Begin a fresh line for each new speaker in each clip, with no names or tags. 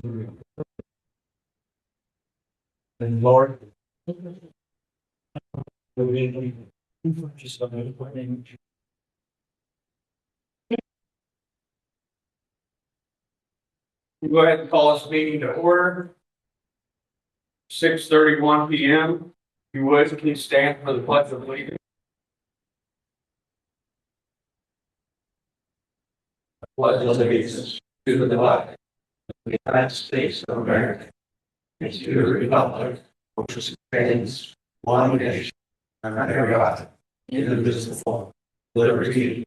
And Lord. Go ahead and call this meeting to order. 6:31 p.m. If you would, please stand for the pledge of allegiance. Pledge allegiance to the flag of the United States of America and to the republic which stands one nation under God, indivisible, liberty.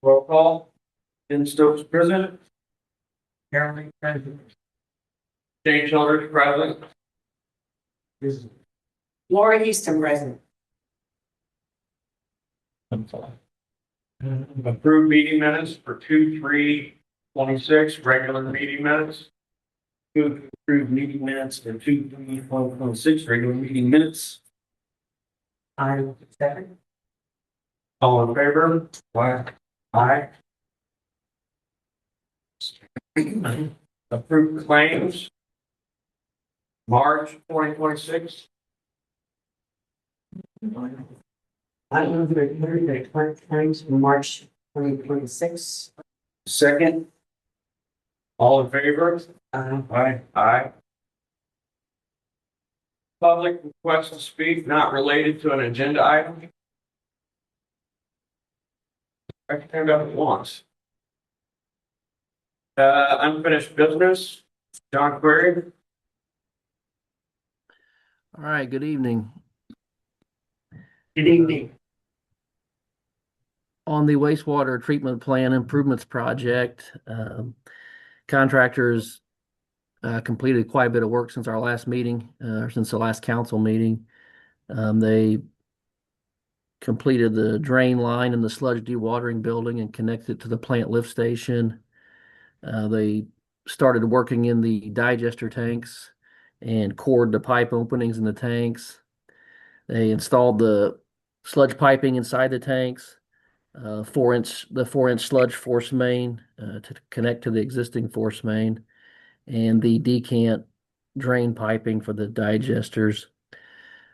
Roll call. Ken Stokes present. Carolyn present. Jane Childers present.
Laura Houston present.
Approved meeting minutes for 2/3/26, regular meeting minutes.
Approved meeting minutes for 2/3/2026, regular meeting minutes.
I will second.
All in favor? Aye. Approved claims. March 2026.
I move to approve the current claims for March 2026.
Second. All in favor? Aye. Aye. Public request to speak not related to an agenda item. I can up at once. Unfinished business. John Query.
All right, good evening.
Good evening.
On the wastewater treatment plant improvements project, contractors completed quite a bit of work since our last meeting, since the last council meeting. They completed the drain line in the sludge dewatering building and connected it to the plant lift station. They started working in the digester tanks and cored the pipe openings in the tanks. They installed the sludge piping inside the tanks, the 4-inch sludge force main to connect to the existing force main, and the decant drain piping for the digesters.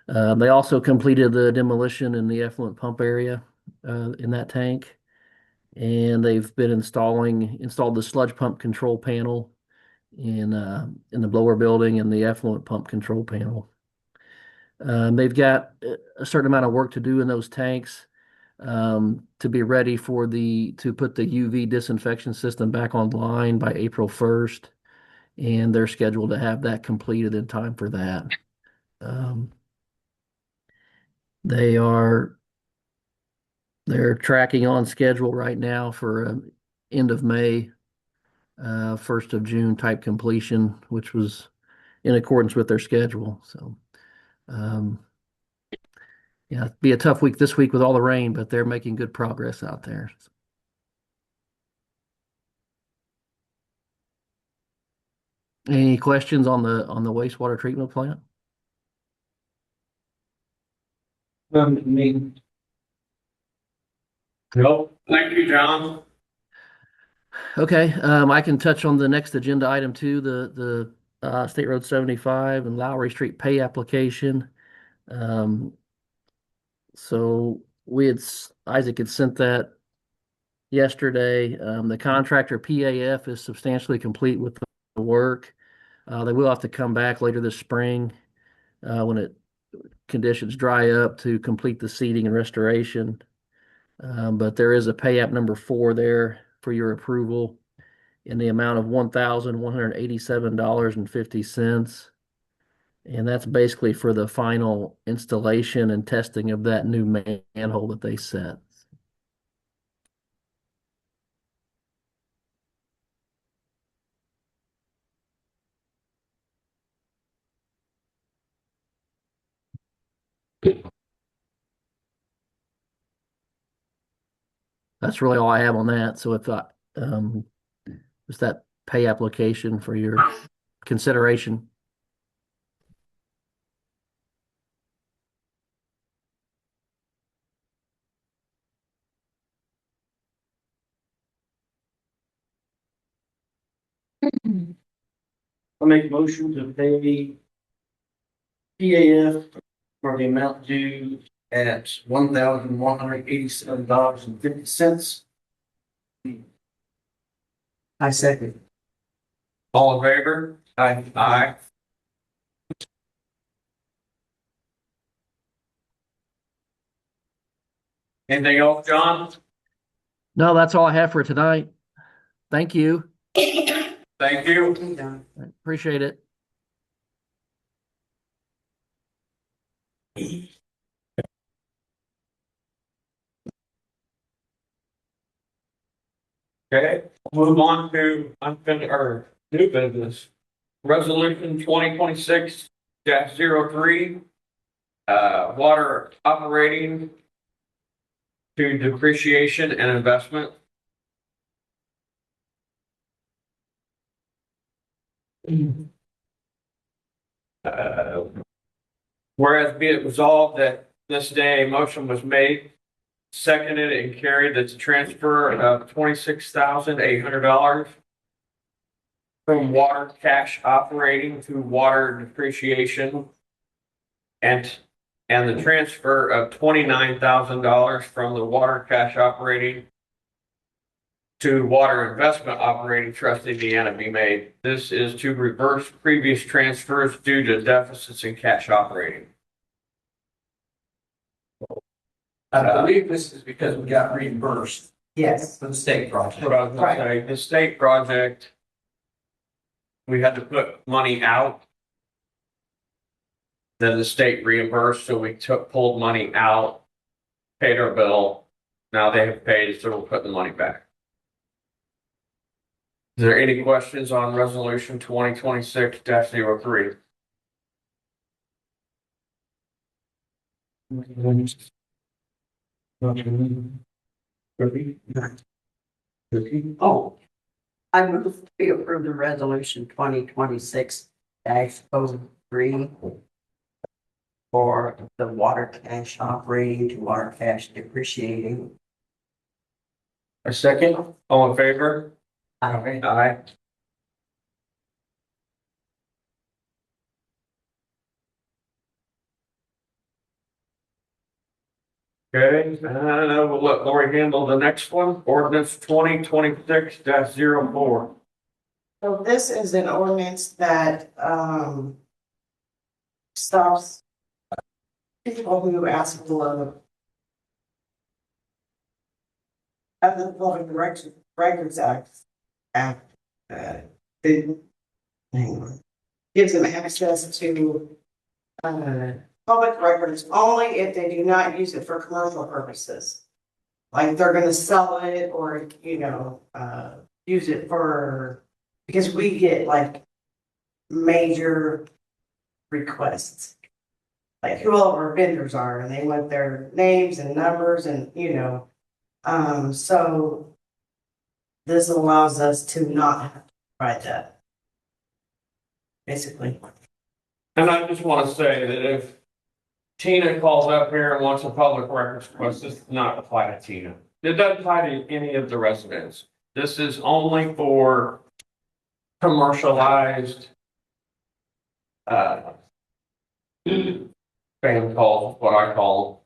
They also completed the demolition in the effluent pump area in that tank, and they've been installed the sludge pump control panel in the blower building and the effluent pump control panel. They've got a certain amount of work to do in those tanks to be ready to put the UV disinfection system back online by April 1st, and they're scheduled to have that completed in time for that. They're tracking on schedule right now for end of May, 1st of June type completion, which was in accordance with their schedule. So, yeah, it'd be a tough week this week with all the rain, but they're making good progress out there. Any questions on the wastewater treatment plant?
Me. No, thank you, John.
Okay, I can touch on the next agenda item too, the State Road 75 and Lowry Street pay application. So Isaac had sent that yesterday. The contractor PAF is substantially complete with the work. They will have to come back later this spring when conditions dry up to complete the seeding and restoration. But there is a pay app number 4 there for your approval in the amount of $1,187.50. And that's basically for the final installation and testing of that new manhole that they set. That's really all I have on that. So if just that pay application for your consideration.
I'll make a motion to pay PAF for the amount due at $1,187.50.
I second.
All in favor?
Aye.
Aye. Anything else, John?
No, that's all I have for tonight. Thank you.
Thank you.
Appreciate it.
Okay, move on to unfinished or new business. Resolution 2026-03. Water operating to depreciation and investment. Whereas be it resolved that this day a motion was made, seconded, and carried that the transfer of $26,800 from water cash operating to water depreciation and the transfer of $29,000 from the water cash operating to water investment operating trust Indiana be made. This is to reverse previous transfers due to deficits in cash operating.
I believe this is because we got reimbursed
Yes.
for the state project.
What I was gonna say, the state project, we had to put money out. Then the state reimbursed, so we pulled money out, paid our bill. Now they have paid, so we'll put the money back. Is there any questions on resolution 2026-03?
Oh, I move to approve the resolution 2026-03 for the water cash operating to water cash depreciating.
A second, all in favor?
Aye.
Aye. Okay, we'll let Lori handle the next one, ordinance 2026-04.
So this is an ordinance that, stops people who ask for of the Public Records Act, it gives them access to, public records only if they do not use it for commercial purposes. Like they're gonna sell it or, use it for, because we get like major requests. Like who all of our vendors are, and they want their names and numbers and, so this allows us to not have to provide that. Basically.
And I just want to say that if Tina calls up here and wants a public records request, this does not apply to Tina. It doesn't apply to any of the residents. This is only for commercialized spam calls, what I call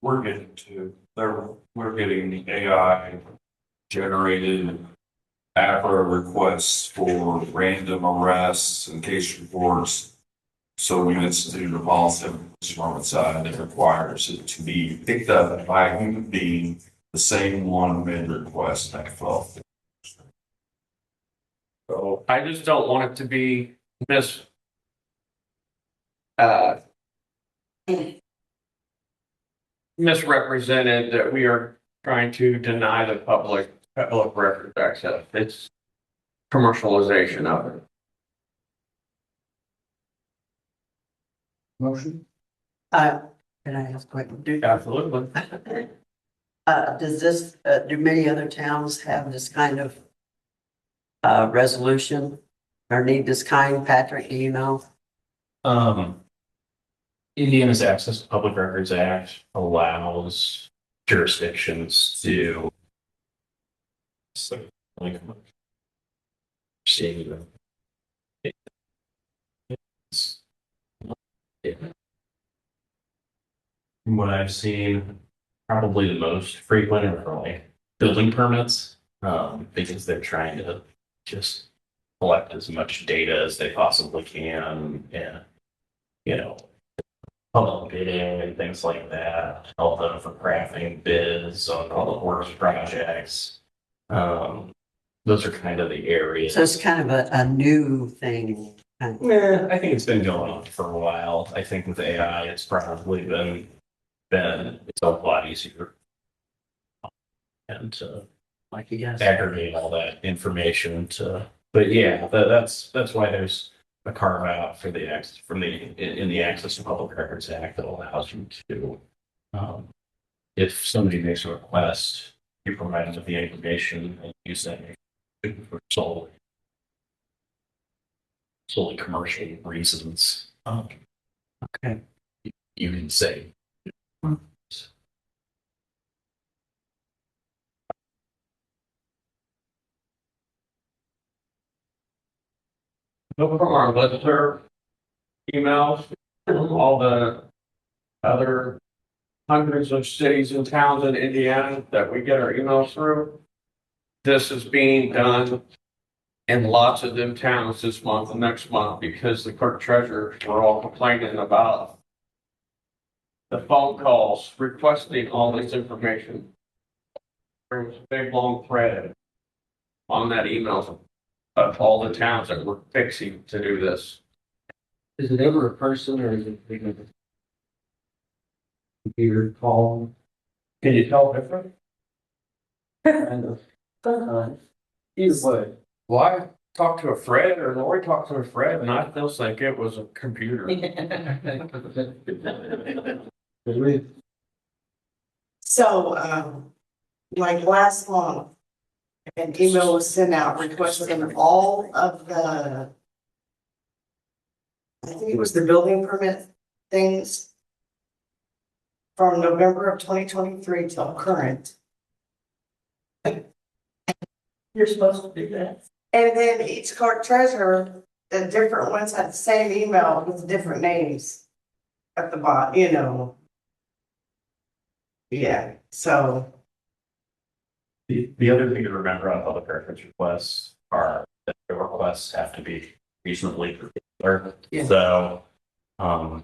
We're getting to there. We're getting the AI generated APRA requests for random arrests and case reports. So we instituted a policy on the department side that requires it to be picked up by a human being, the same one made the request that fell.
So I just don't want it to be misrepresented that we are trying to deny the public records access. It's commercialization of it.
Motion?
Can I ask a question?
Absolutely.
Does this, do many other towns have this kind of resolution or need this kind? Patrick, do you know?
Indiana's Access to Public Records Act allows jurisdictions to see From what I've seen, probably the most frequent are for like building permits, because they're trying to just collect as much data as they possibly can and, you know, public bidding and things like that, help them for crafting bids on public works projects. Those are kind of the areas.
So it's kind of a new thing.
Yeah, I think it's been going on for a while. I think with AI, it's probably been it's a lot easier. And to
Like you guys.
aggregate all that information but yeah, that's why there's a carve out for the access in the Access to Public Records Act that allows you to, if somebody makes a request, you provide them with the information and use that for solely commercial reasons.
Okay.
You can say.
Look from our listserv emails, all the other hundreds of cities and towns in Indiana that we get our emails through. This is being done in lots of them towns this month and next month because the clerk treasurers were all complaining about the phone calls requesting all this information. There was a big long thread on that email of all the towns that were fixing to do this.
Is it ever a person or is it a computer call?
Can you tell different?
Kind of. Either way.
Well, I talked to a Fred, or Lori talked to a Fred, and I still think it was a computer.
So, like last month, an email was sent out requesting all of the, I think it was the building permit things from November of 2023 till current.
You're supposed to do that.
And then each clerk treasurer, the different ones had the same email with different names at the bottom, you know. Yeah, so,
The other thing to remember on public records requests are that the requests have to be reasonably particular.
Yeah.
So, I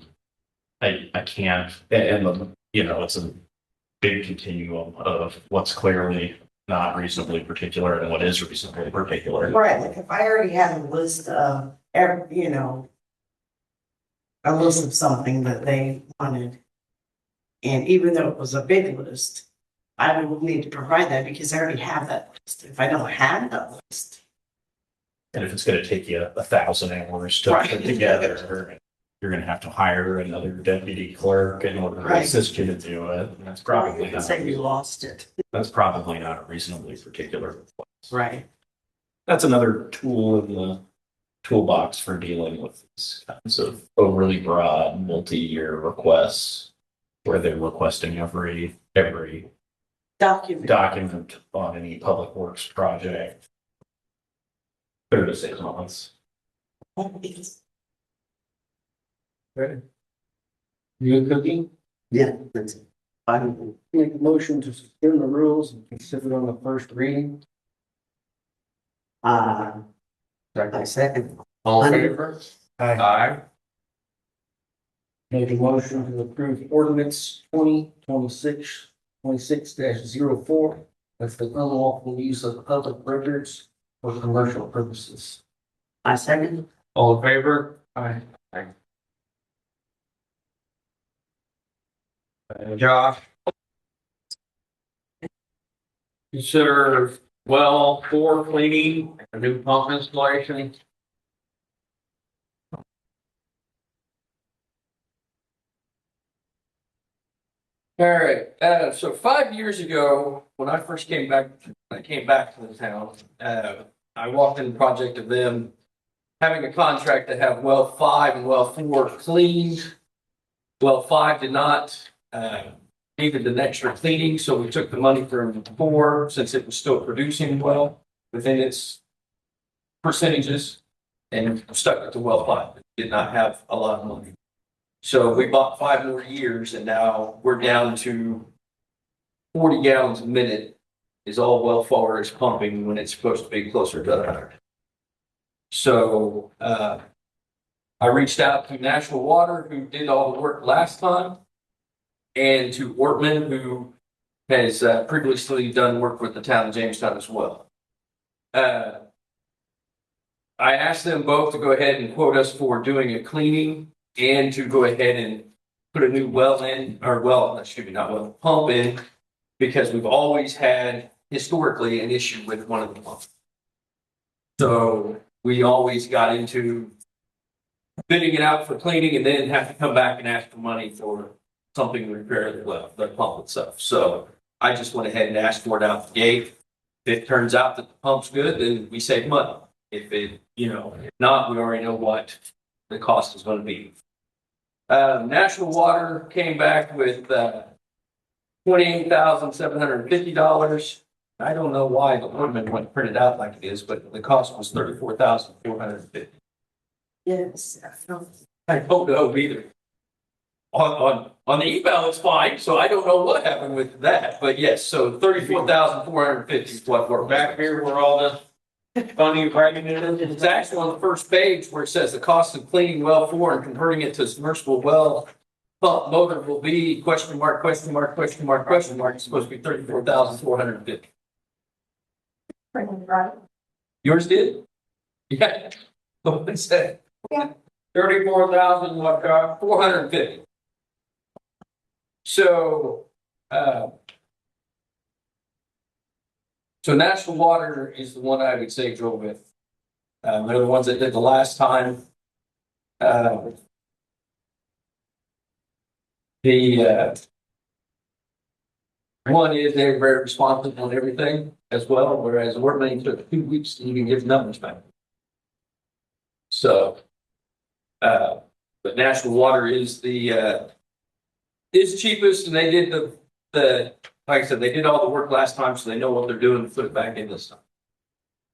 can't, and you know, it's a big continuum of what's clearly not reasonably particular and what is reasonably particular.
right, like if I already had a list of every, you know, a list of something that they wanted. And even though it was a big list, I would need to provide that because I already have that list. If I don't have that list.
And if it's gonna take you 1,000 hours to
Right.
put together, you're gonna have to hire another deputy clerk in order to
Right.
assist you to do it. And that's
You
probably
can
not,
say you lost it.
that's probably not a reasonably particular request.
Right.
That's another tool in the toolbox for dealing with these kinds of overly broad, multi-year requests where they're requesting every
Document.
document on any public works project. 3 to 6 months.
You good cooking?
Yeah, that's it. Fine.
Make a motion to suspend the rules and consider on the first reading.
I second.
All in favor? Aye.
Make a motion to approve ordinance 2026-26-04. That's the unlawful use of public records for commercial purposes.
I second.
All in favor? Aye. Josh? Consider well 4 cleaning, a new pump installation. All right, so 5 years ago, when I first came back, to the town, I walked in the project of them having a contract to have well 5 and well 4 cleaned. Well 5 did not, needed an extra cleaning, so we took the money from 4, since it was still producing well within its percentages, and stuck it to well 5. It did not have a lot of money.
So we bought 5 more years and now we're down to 40 gallons a minute is all well forward is pumping when it's supposed to be closer to 100. So, I reached out to National Water, who did all the work last time, and to Ortman, who has previously done work with the town of Jamestown as well. I asked them both to go ahead and quote us for doing a cleaning and to go ahead and put a new well in, or well, excuse me, not well, pump in, because we've always had historically an issue with one of the pumps. So we always got into bidding it out for cleaning and then have to come back and ask for money for something to repair the well, the pump itself. So I just went ahead and asked for it out the gate. If it turns out that the pump's good, then we save money. If it, if not, we already know what the cost is going to be. National Water came back with $28,750. I don't know why the ornament wasn't printed out like it is, but the cost was $34,450.
Yes.
I don't know either. On the email, it's fine, so I don't know what happened with that, but yes, so 34,450 is what we're back here, where all the funding writing it is. It's actually on the first page where it says the cost of cleaning well 4 and converting it to submersible well pump motor will be question mark, question mark, question mark, question mark. It's supposed to be 34,450.
Right.
Yours did? Yeah. What they said?
Yeah.
34,000, what, 450. So, so National Water is the one I would say drove with. They're the ones that did the last time. One is they're very responsive on everything as well, whereas Ortman took 2 weeks to even give numbers back. So, but National Water is the is cheapest, and they did the like I said, they did all the work last time, so they know what they're doing to put it back in this time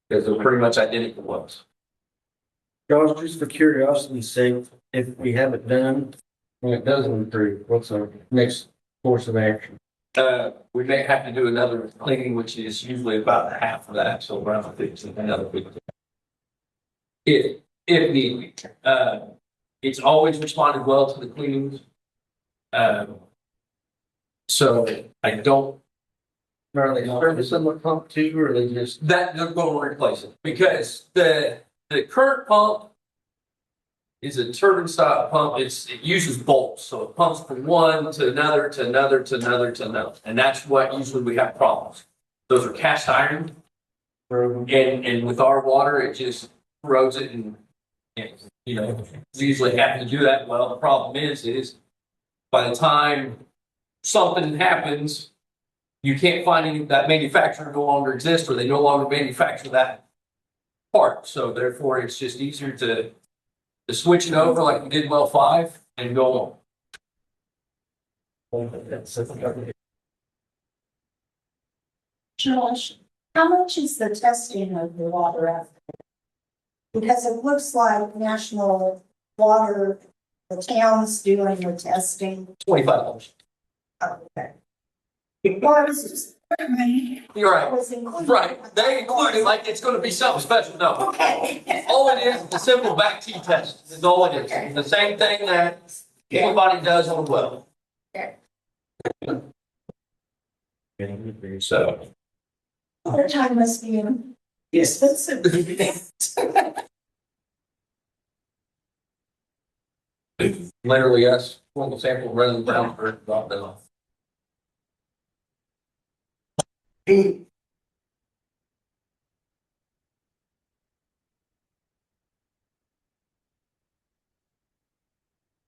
because they're pretty much identical ones.
Josh, just for curiosity's sake, if we have it done, when it doesn't improve, what's our next course of action?
We may have to do another cleaning, which is usually about half of that, so around 50, another 50. If need be. It's always responded well to the cleanings. So I don't.
Are they servicing the pump too, or are they just?
That they're going to replace it because the current pump is a turbine style pump. It uses bolts, so it pumps from one to another to another to another to another, and that's what usually we have problems. Those are cast iron, and with our water, it just corrodes it, and we usually have to do that. Well, the problem is by the time something happens, you can't find any that manufacturer no longer exists, or they no longer manufacture that part. So therefore, it's just easier to switch it over like we did well 5 and go on.
Josh, how much is the testing of the water after? Because it looks like National Water, the town's doing the testing.
$25.
Okay. Well, I was just.
You're right.
Was included.
Right. They include it like it's going to be something special. No.
Okay.
All it is a simple back T test. Is all it is. The same thing that anybody does on a well.
Okay.
So.
Their time must be expensive.
Literally, yes. One sample running down for about that.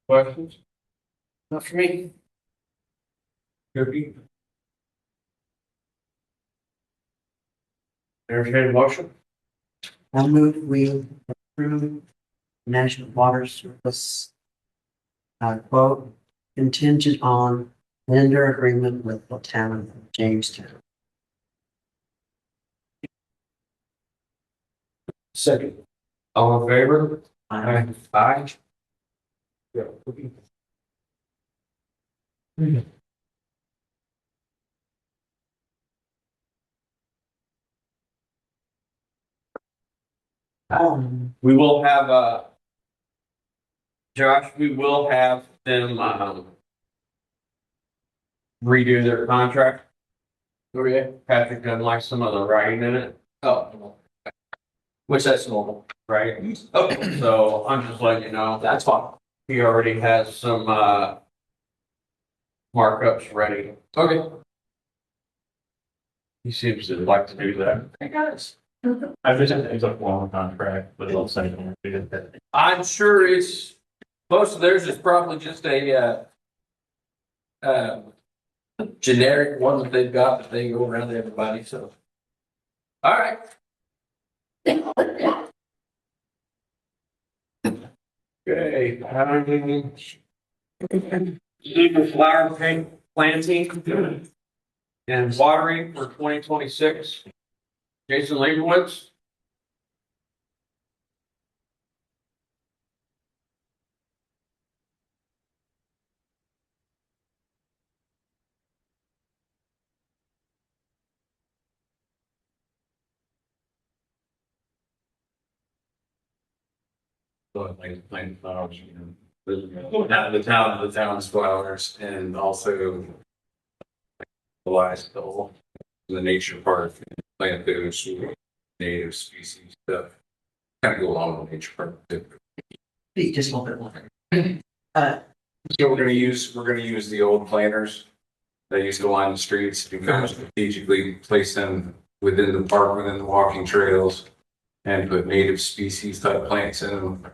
Questions?
Not for me.
Cookie?
Entertained motion?
I move we approve National Water Service quote contingent on vendor agreement with the town of Jamestown.
Second. All in favor?
Aye.
Aye.
We will have, Josh, we will have them, redo their contract.
Okay.
Patrick doesn't like some of the writing in it,
Oh. Which that's normal.
right?
Okay.
So I'm just letting you know,
That's fine.
he already has some, markups ready.
Okay.
He seems to like to do that.
Hey, guys.
I vision it's a long contract, but it'll say.
I'm sure it's, most of theirs is probably just a, generic one that they've got that they go around to everybody, so. All right.
Okay, legal flower planting and watering for 2026. Jason Leibowitz.
Plant flowers, the town's flowers, and also the last goal, the nature park, plant those native species stuff. Kind of go along with nature park too.
Be just a little bit longer.
So we're gonna use the old planters that used to line the streets and kind of strategically place them within the park, within the walking trails, and put native species type plants in them.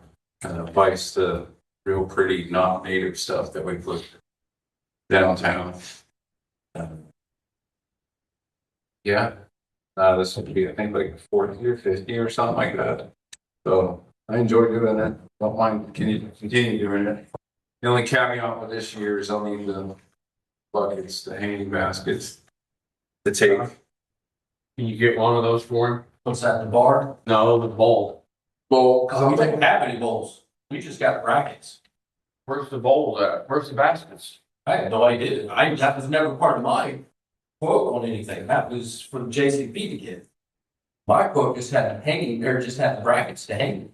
Vice the real pretty not native stuff that we put downtown. Yeah, this will be, I think, like 40 or 50 or something like that. So I enjoy doing it. Don't mind continue doing it. The only caveat with this year is I'll need the buckets, the hanging baskets to take.
Can you get one of those for him?
What's that, the bar?
No, the bowl.
Bowl, cause we don't have any bowls. We just got brackets.
Where's the bowl at? Where's the baskets?
I had no idea. That was never part of my quote on anything. That was for the JCP to get. My quote just had hanging, or just had the brackets to hang.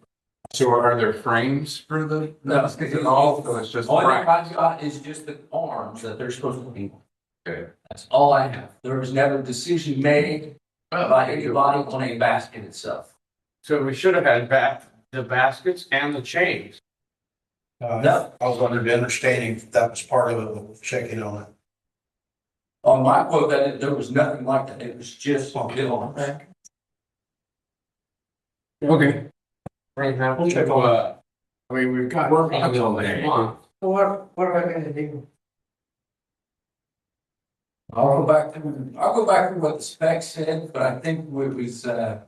So are there frames for the?
No,
It's just
all
brackets.
I've got is just the arms that they're supposed to be.
Okay.
That's all I have. There was never a decision made by anybody on a basket itself.
So we should have had the baskets and the chains.
No.
I was under the understanding that was part of it, checking on it.
On my quote, that there was nothing like that. It was just built on the back.
Okay. Right now,
Check on
I mean, we've got.
Working on
until
it.
next month.
What am I gonna do?
I'll go back to what the specs said, but I think it was, I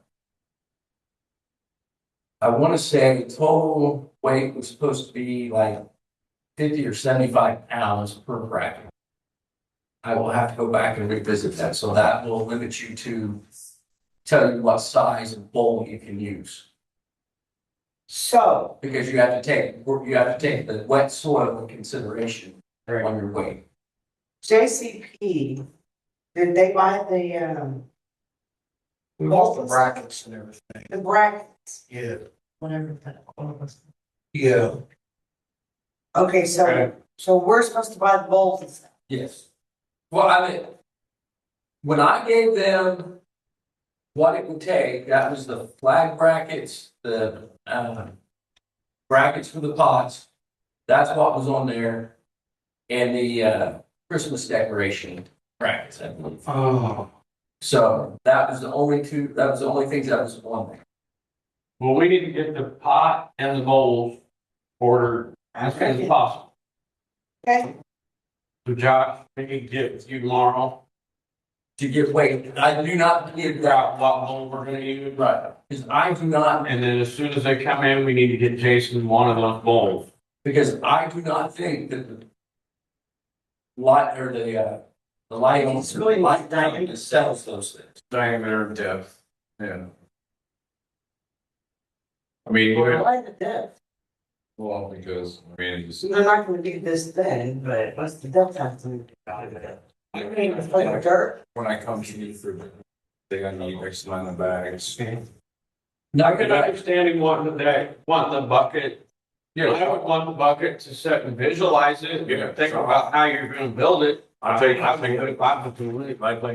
want to say the total weight was supposed to be like 50 or 75 pounds per bracket. I will have to go back and revisit that, so that will limit you to tell you what size of bowl you can use.
So,
Because you have to take the wet soil into consideration on your weight.
JCP, did they buy
We bought the brackets and everything.
the brackets,
Yeah.
whatever that was?
Yeah.
Okay, so,
Okay.
so we're supposed to buy the bowls and stuff.
Yes. Well, I mean, when I gave them what it would take, that was the flag brackets, the brackets for the pots. That's what was on there. And the Christmas decoration brackets, I believe.
Oh.
So that was the only things that was on there.
Well, we need to get the pot and the bowls ordered as soon as possible.
Okay,
So Josh, we need to get with you tomorrow,
To get weight, I do not give
figure out what bowl we're gonna use.
right, because I do not,
And then as soon as they come in, we need to get Jason one of those bowls.
because I do not think that the light or the light on
It's really
light
diameter.
company sells those things.
Diameter and depth, yeah. I mean,
I like the depth.
Well, because, I mean, it's.
They're not gonna do this then, but what's the delta thing about it? I can't even play with dirt.
When I come to you for the, they got need X amount of bags.
I can understand him wanting the bucket. I would want the bucket to sit and visualize it,
Yeah.
think about how you're gonna build it.
I plan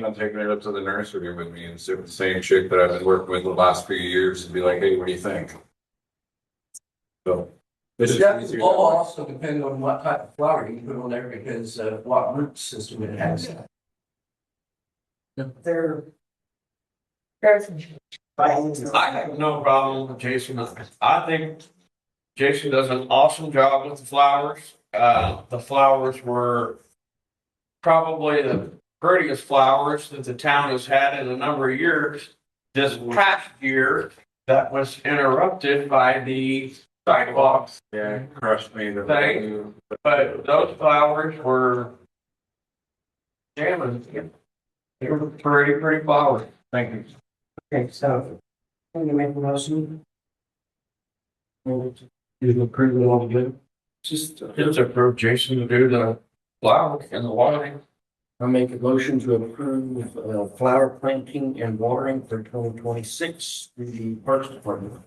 on taking it up to the nursery with me and sit with the same chick that I've been working with the last few years and be like, hey, what do you think? So. It's just
That
easier
will
that way.
also depend on what type of flower you put on there because what root system it has.
They're.
I have no problem with Jason. I think Jason does an awesome job with the flowers. The flowers were probably the prettiest flowers that the town has had in a number of years. This past year, that was interrupted by the sidewalks.
Yeah, crushed me.
Thing. But those flowers were jamming. They were pretty flowers.
Thank you.
Okay, so, can you make a motion?
You approve it all together?
Just approve Jason to do the flowers and the watering.
I make a motion to approve flower planting and watering for 2026 through the Parks Department.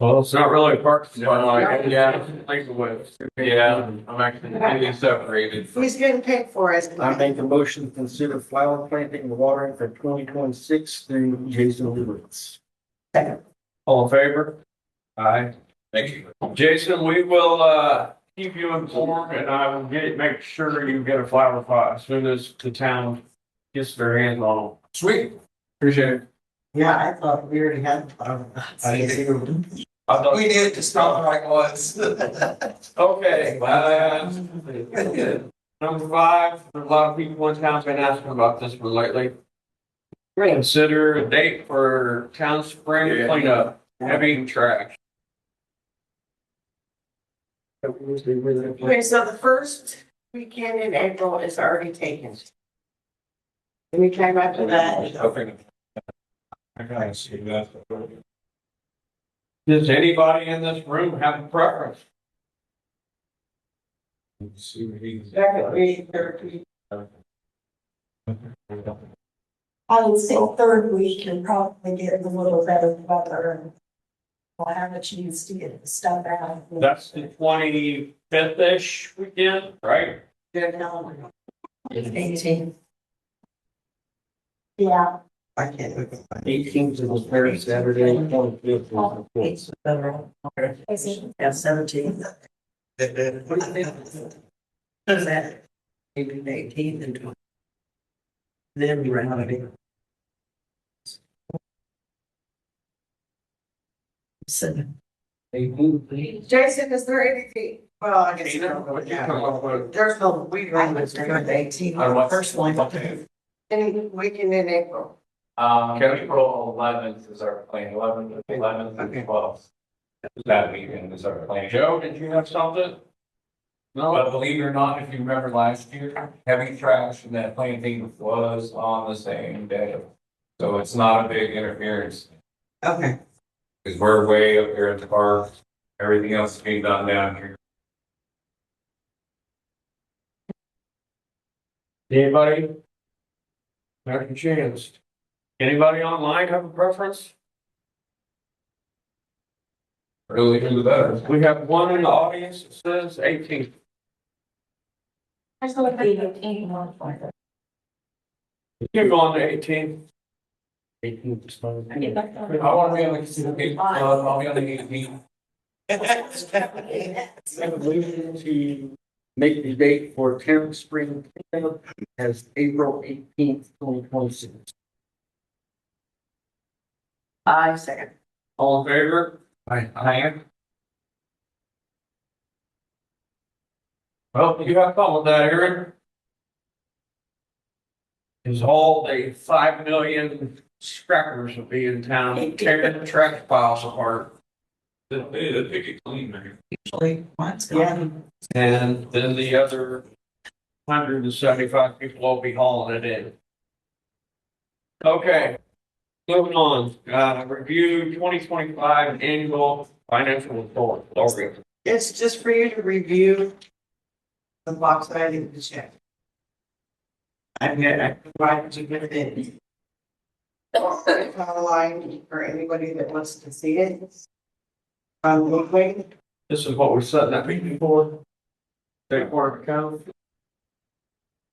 Well, it's not really a park. Yeah, think of it. Yeah, I'm actually getting separated.
He's getting paid for it.
I make a motion to consider flower planting and watering for 2026 through Jason Lewis.
All in favor? Aye.
Thank you.
Jason, we will, keep you informed and I will make sure you get a flower pot as soon as the town gets their hands on them.
Sweet.
Appreciate it.
Yeah, I thought we already had.
I thought-
We need to stop like once.
Okay, number 5, a lot of people in town have been asking about this one lately. Consider a date for town spring cleanup, heavy trash.
Okay, so the first weekend in April is already taken. Any time after that,
Okay. I gotta see that.
Does anybody in this room have a preference?
See what he's.
second week, third week.
I would say third week and probably get a little better weather and we'll have a chance to get the stuff out.
That's the 25th-ish weekend, right?
It's 18. Yeah.
I can't move it.
18th is the third Saturday, 25th is the fourth.
It's better. Is it?
Yeah, 17th.
What do you think?
Is that 18th, 18th and 20th? Then we ran out of it. Seven.
18th.
Jason, is there anything? Well, I guess. There's no week
I
on
was
this.
doing 18th, first one.
Any weekend in April.
April 11th is our plan, 11th and 12th. That weekend is our plan.
Joe, did you have something? No?
But believe it or not, if you remember last year, heavy trash and that planting was on the same day. So it's not a big interference,
Okay.
because we're way up here at the park, everything else is being done down here.
Anybody? Second chance. Anybody online have a preference?
Really do the better.
We have one in the audience that says 18th.
I was going to be 18 months later.
You go on to 18th.
18th is fine.
I want to be on the, I'll be on the 18th.
Resolution to make the date for town spring cleanup as April 18th, 2026.
I second.
All in favor?
Aye.
Well, you have fun with that, Aaron. Is all the 5 million scrappers will be in town tearing the trash piles apart.
They pick it clean, man.
Usually, mine's
Yeah.
gone.
And then the other 175 people will be hauling it in. Okay. Moving on, review 2025 annual financial report. Lori.
It's just for you to review the box item to check. I provided you with it. It's online for anybody that wants to see it. Wait,
This is what we're setting that meeting for. State Board of Accounts.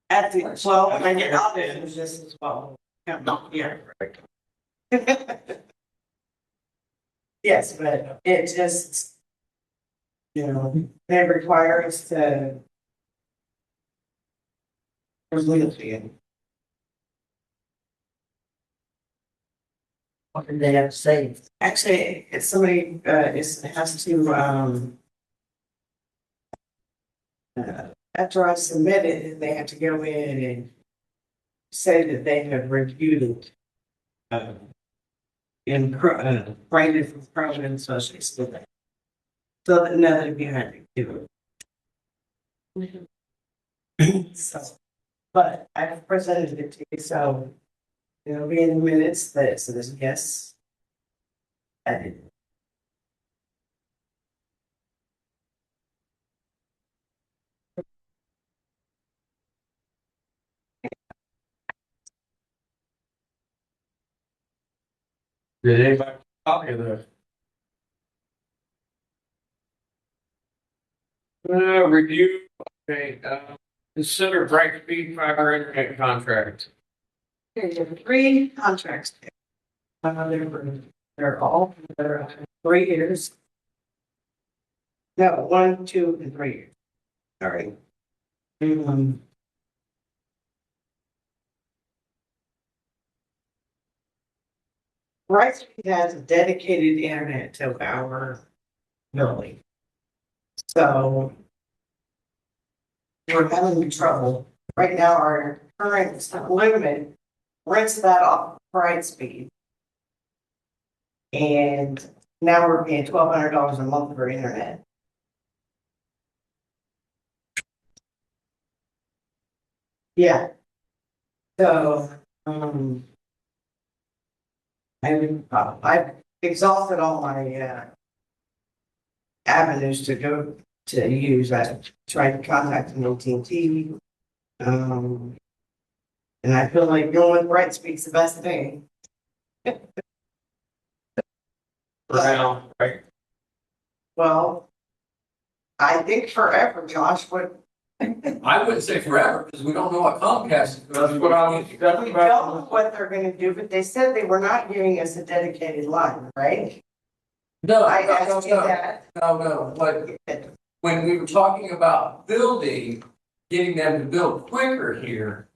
at the, well, I get out there, it's just as well. Yeah, no, yeah. Yes, but it just, you know, they require us to. There's legal fee.
What did they have to say?
Actually, if somebody, has to, after I submit it, they have to go in and say that they have reviewed it. Branded from Crown and Associates with that. So that nothing behind it. So, but I've presented it to you, so it'll be in the minutes that it says yes. I did.
Did anybody copy of this? Review, okay, consider Brightspeed fiber internet contract.
There's 3 contracts. They're all, 3 years. No, 1, 2, and 3 years. All right. Brightspeed has a dedicated internet to our building. So we're having trouble. Right now, our current limit rents that off Brightspeed. And now we're paying $1,200 a month for internet. Yeah. So, I've exhausted all my avenues to go to use. I tried to contact an AT&T. And I feel like going with Brightspeed's the best thing.
For now, right?
Well, I think forever, Josh, what,
I wouldn't say forever, because we don't know what Comcast is.
That's what I was,
we don't know what they're gonna do, but they said they were not giving us a dedicated line, right?
No,
I
no,
asked you
no,
that.
no, but when we were talking about building, getting them to build quicker here,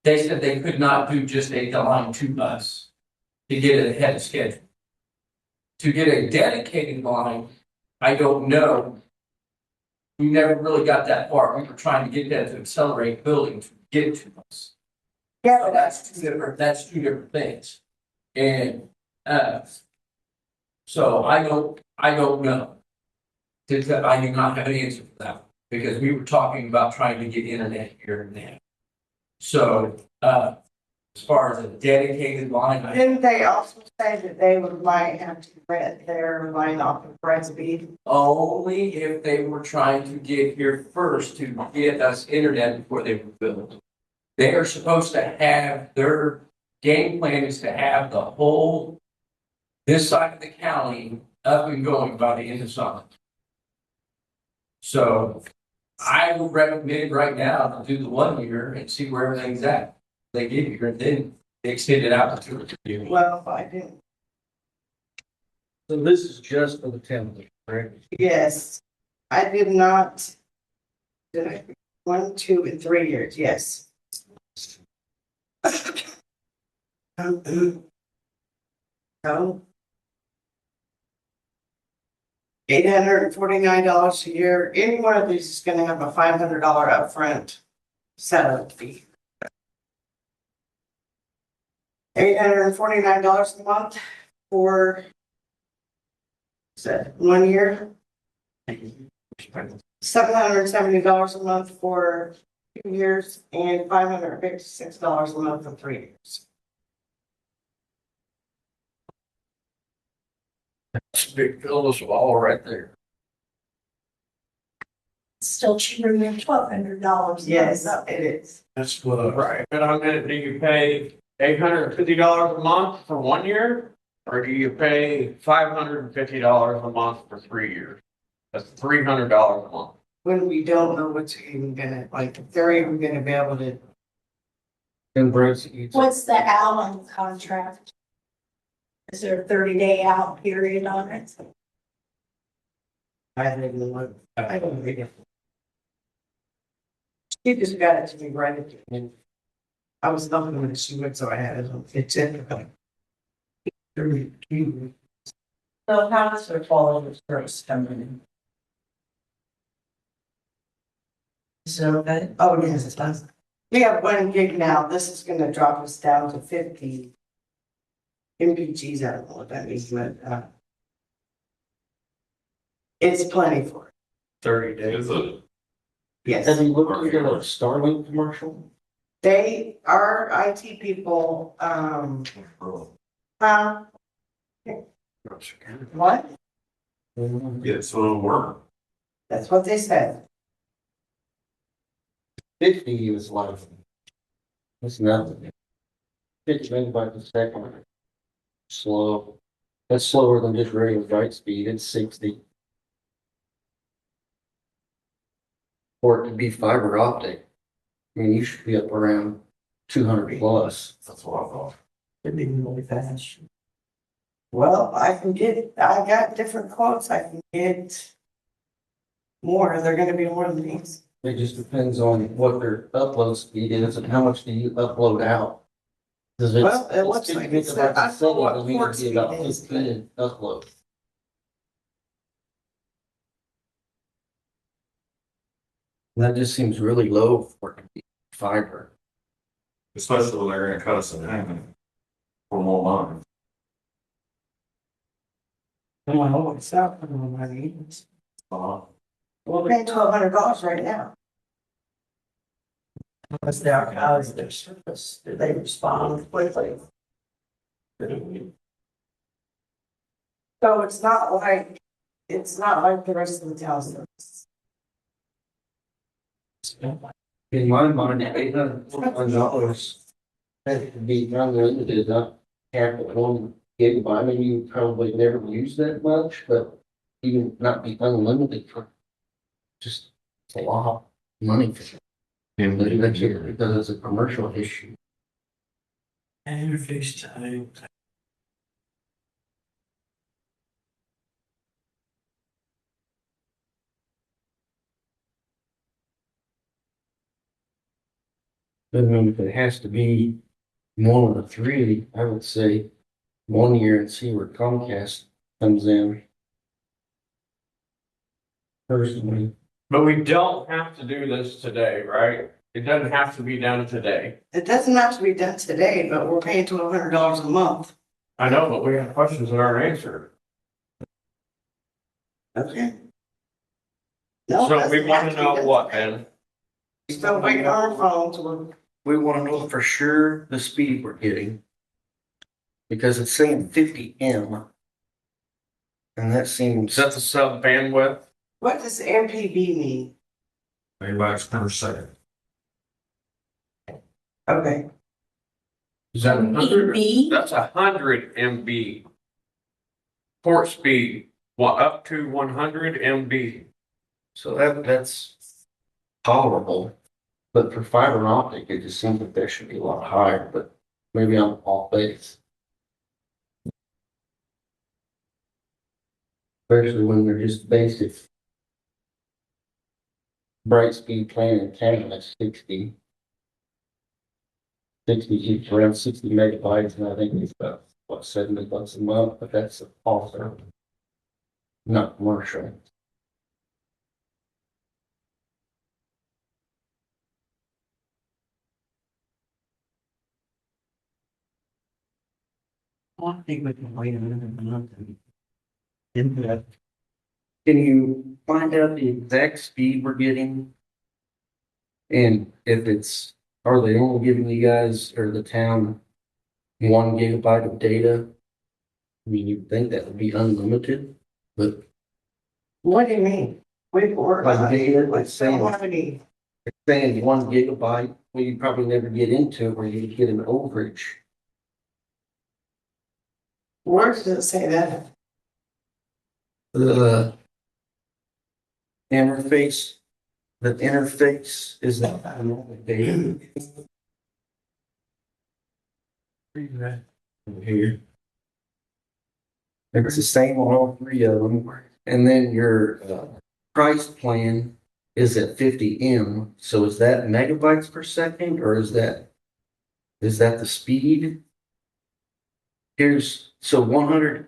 they said they could not do just a line to us to get it ahead of schedule. To get a dedicated line, I don't know. We never really got that far. We were trying to get that to accelerate building to get to us.
Yeah,
So that's two different things. And, so I don't know. I do not have an answer for that, because we were talking about trying to get internet here and there. So, as far as a dedicated line,
didn't they also say that they might have to rent their line off of Brightspeed?
only if they were trying to get here first to get us internet before they were built. They are supposed to have, their game plan is to have the whole, this side of the county up and going by the end of summer. So I would recommend right now to do the 1 year and see where everything's at. They get here and then they extend it out to 2 or 3 years.
Well, I didn't,
So this is just for the template, correct?
yes, I did not. 1, 2, and 3 years, yes. So. $849 a year. Any one of these is gonna have a $500 upfront setup fee. $849 a month for 1 year. $770 a month for 2 years and $556 a month for 3 years.
That's a big pill to swallow right there.
Still cheaper than $1,200.
Yes, it is.
That's what.
Right, but I mean, do you pay $850 a month for 1 year? Or do you pay $550 a month for 3 years? That's $300 a month.
When we don't know what's even gonna, like, if they're even gonna be able to,
Embrace it.
What's the out on the contract? Is there a 30-day out period on it?
I don't even look, I don't read it. She just got it to me right at the end. I was looking when she went, so I had it, it's in the.
So how does their quality of service coming in? Is it okay?
Oh, yes, it does. We have 1 gig now, this is gonna drop us down to 50. MPGs, I don't know what that means, but, it's plenty for it,
30 days.
Is it?
yes.
Have you looked into a Starlink commercial?
They, our IT people, what?
Yeah, so it'll work.
That's what they said.
50 is like, it's nothing. 50 megabytes a second. Slow. That's slower than just regular write speed. It's 60. For it to be fiber optic, I mean, you should be up around 200 plus.
That's what I thought.
It'd be really fast.
Well, I got different quotes, I can get more, they're gonna be more than these.
It just depends on what their upload speed is and how much do you upload out. Cause it's.
Well, it looks
it's
like
50
it's that- I
megabytes a
don't know what
second, it means
port
it'd be about
speed is,
15 upload. That just seems really low for it to be fiber.
Especially when they're gonna cut us in half for more money.
Well, it's not for more money.
Uh,
We're paying $1,200 right now.
What's their, how's their service? Do they respond quickly?
So it's not like the rest of the town service.
In my mind, $841 that could be unlimited, not half of 1 gigabyte. I mean, you probably never use that much, but even not be unlimited for just a lot of money. But eventually, because it's a commercial issue.
And FaceTime.
But I mean, if it has to be one of the three, I would say 1 year and see where Comcast comes in. Personally,
But we don't have to do this today, right? It doesn't have to be done today.
It doesn't have to be done today, but we're paying $1,200 a month.
I know, but we have questions that aren't answered.
Okay. No,
So
it
we
doesn't
want
have
to
be
know
done
what
today.
then?
Still waiting on our phone to,
we want to know for sure the speed we're getting. Because it's saying 50 M. And that seems.
Is that the sub bandwidth?
what does MPB mean?
megabytes per second.
Okay,
Is that 100?
MB?
That's 100 MB. Port speed, up to 100 MB.
So that's tolerable, but for fiber optic, it just seems like that should be a lot higher, but maybe I'm off base. Especially when they're just basic. Bright speed plan in town, that's 60. 60, around 60 megabytes, and I think it's about, what, $70 a month, but that's also not commercial.
I think we can wait another month and input.
Can you find out the exact speed we're getting? And if it's, are they only giving you guys or the town 1 gigabyte of data? mean, you'd think that would be unlimited, but
What do you mean? Wait for
Like data, like
So
saying-
how many?
saying 1 gigabyte, well, you probably never get into it where you get an overage.
Where does it say that?
The interface, the interface is that data. Here. It's the same on all three of them, and then your price plan is at 50 M, so is that megabytes per second, or is that the speed? So 100,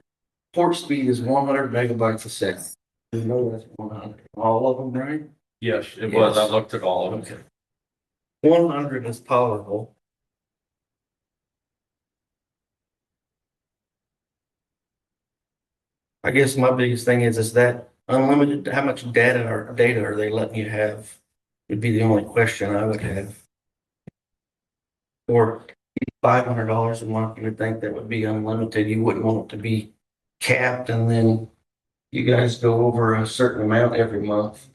port speed is 100 megabytes a second. You know that's 100, all of them, right?
Yes, it was. I looked at all of them.
100 is powerful. I guess my biggest thing is that unlimited, how much data are they letting you have? Would be the only question I would have. Or $500 a month, you would think that would be unlimited. You wouldn't want it to be capped and then you guys go over a certain amount every month.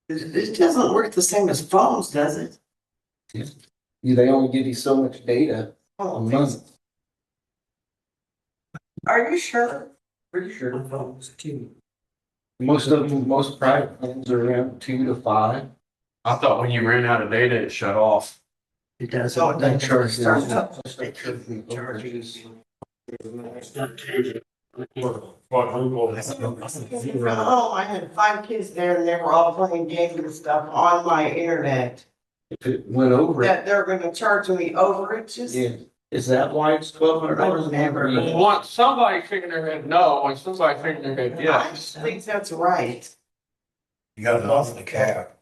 It doesn't work the same as phones, does it?
They only give you so much data a
Oh,
month.
are you sure?
Pretty sure. Most of them, most private plans are around 2 to 5.
I thought when you ran out of data, it shut off.
It does.
Oh,
They charge
Starts up.
charges.
Oh, I had 5 kids there and they were all playing games and stuff on my internet.
If it went over it,
That they're gonna charge me overages.
yeah. Is that why it's $1,200?
Never.
Once somebody shaking their head no, and somebody shaking their head
I
yes.
think that's right.
You got it off the cap.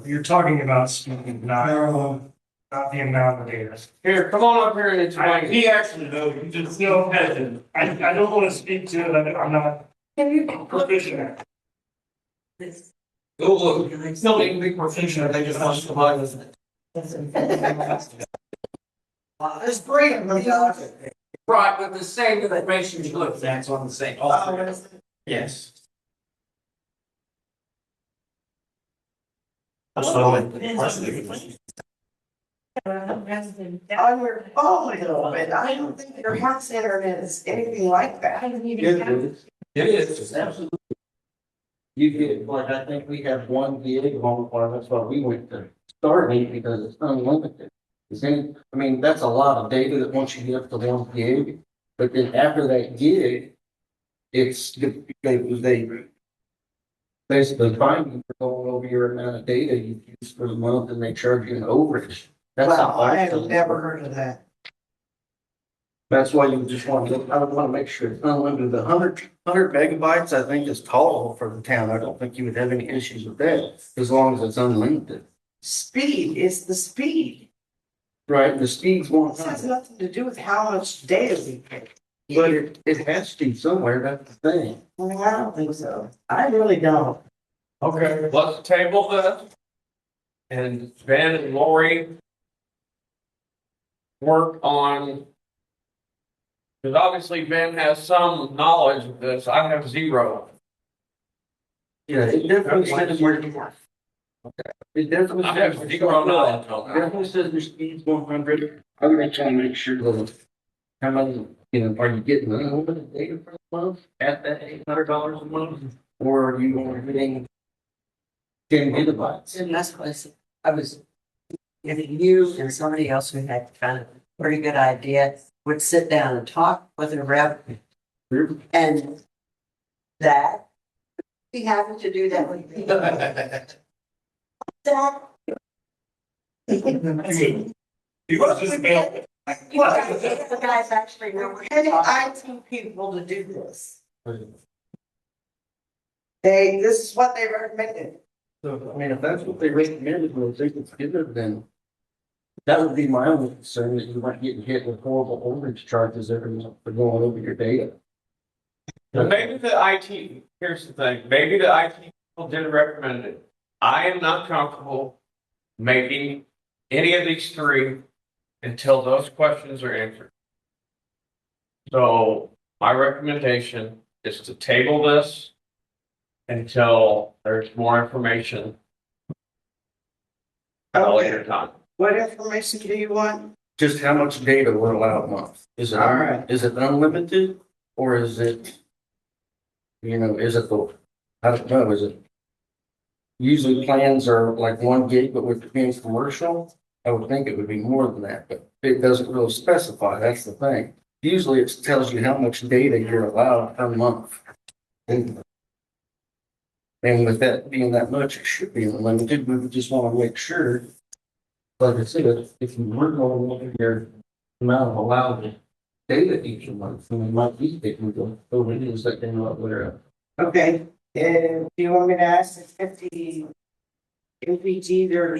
You're talking about speed, not the amount of data.
Here, come on up here and explain.
He actually knows, you just feel hesitant. I don't want to speak to it, I'm not proficient at it.
Oh, look, they still need to be proficient, they just want to provide us.
There's 3 of them.
Right, but the same information you look, that's on the same. Yes.
On your phone a little bit. I don't think your house internet is anything like that.
It is, absolutely. You get, like, I think we have 1 gig home farm, that's why we went to Starlink because it's unlimited. I mean, that's a lot of data that once you get up to 1 gig, but then after that gig, it's, they basically fine you for going over your amount of data you use for the month and they charge you an overage. That's
Well,
how
I
I
have
feel.
never heard of that.
That's why you just want to, I would want to make sure it's unlimited. The 100 megabytes, I think is tolerable for the town. I don't think you would have any issues with that as long as it's unlimited.
Speed is the speed.
Right, the speed's
This has
100,
nothing to do with how much data we get.
but it has to be somewhere, that's the thing.
Well, I don't think so. I really don't.
Okay, let's table this. And Ben and Lori work on. Because obviously Ben has some knowledge of this, I have zero.
Yeah, it definitely says it definitely
I have
says.
zero knowledge
It
on that.
definitely says your speed's 100. I'm gonna try to make sure that how many, are you getting unlimited data for the month at that $800 a month? Or are you only getting 10 gigabytes?
And that's what I was, if you and somebody else who had kind of a pretty good idea would sit down and talk with a rep and that, be happy to do that with you. That.
He was just mail.
The guys actually know.
We're getting IT people to do this. This is what they recommended.
So, I mean, if that's what they recommended, we'll think it's good, then that would be my only concern, that you might get hit with horrible overage charges every month for going over your data.
But maybe the IT, here's the thing, maybe the IT people did recommend it. I am not comfortable making any of these 3 until those questions are answered. So my recommendation is to table this until there's more information. At a later time.
What information do you want?
Just how much data we're allowed a month. Is it,
All right.
is it unlimited or is it, is it the, I don't know, is it? Usually plans are like 1 gig, but with being commercial, I would think it would be more than that, but it doesn't really specify. That's the thing. Usually it tells you how much data you're allowed per month. And with that being that much, it should be unlimited. We just want to make sure. Like I said, if you were going to look at your amount of allowed data each month, then it might be that we go over it is that they're not aware of.
Okay, do you want me to ask if 50 MPG or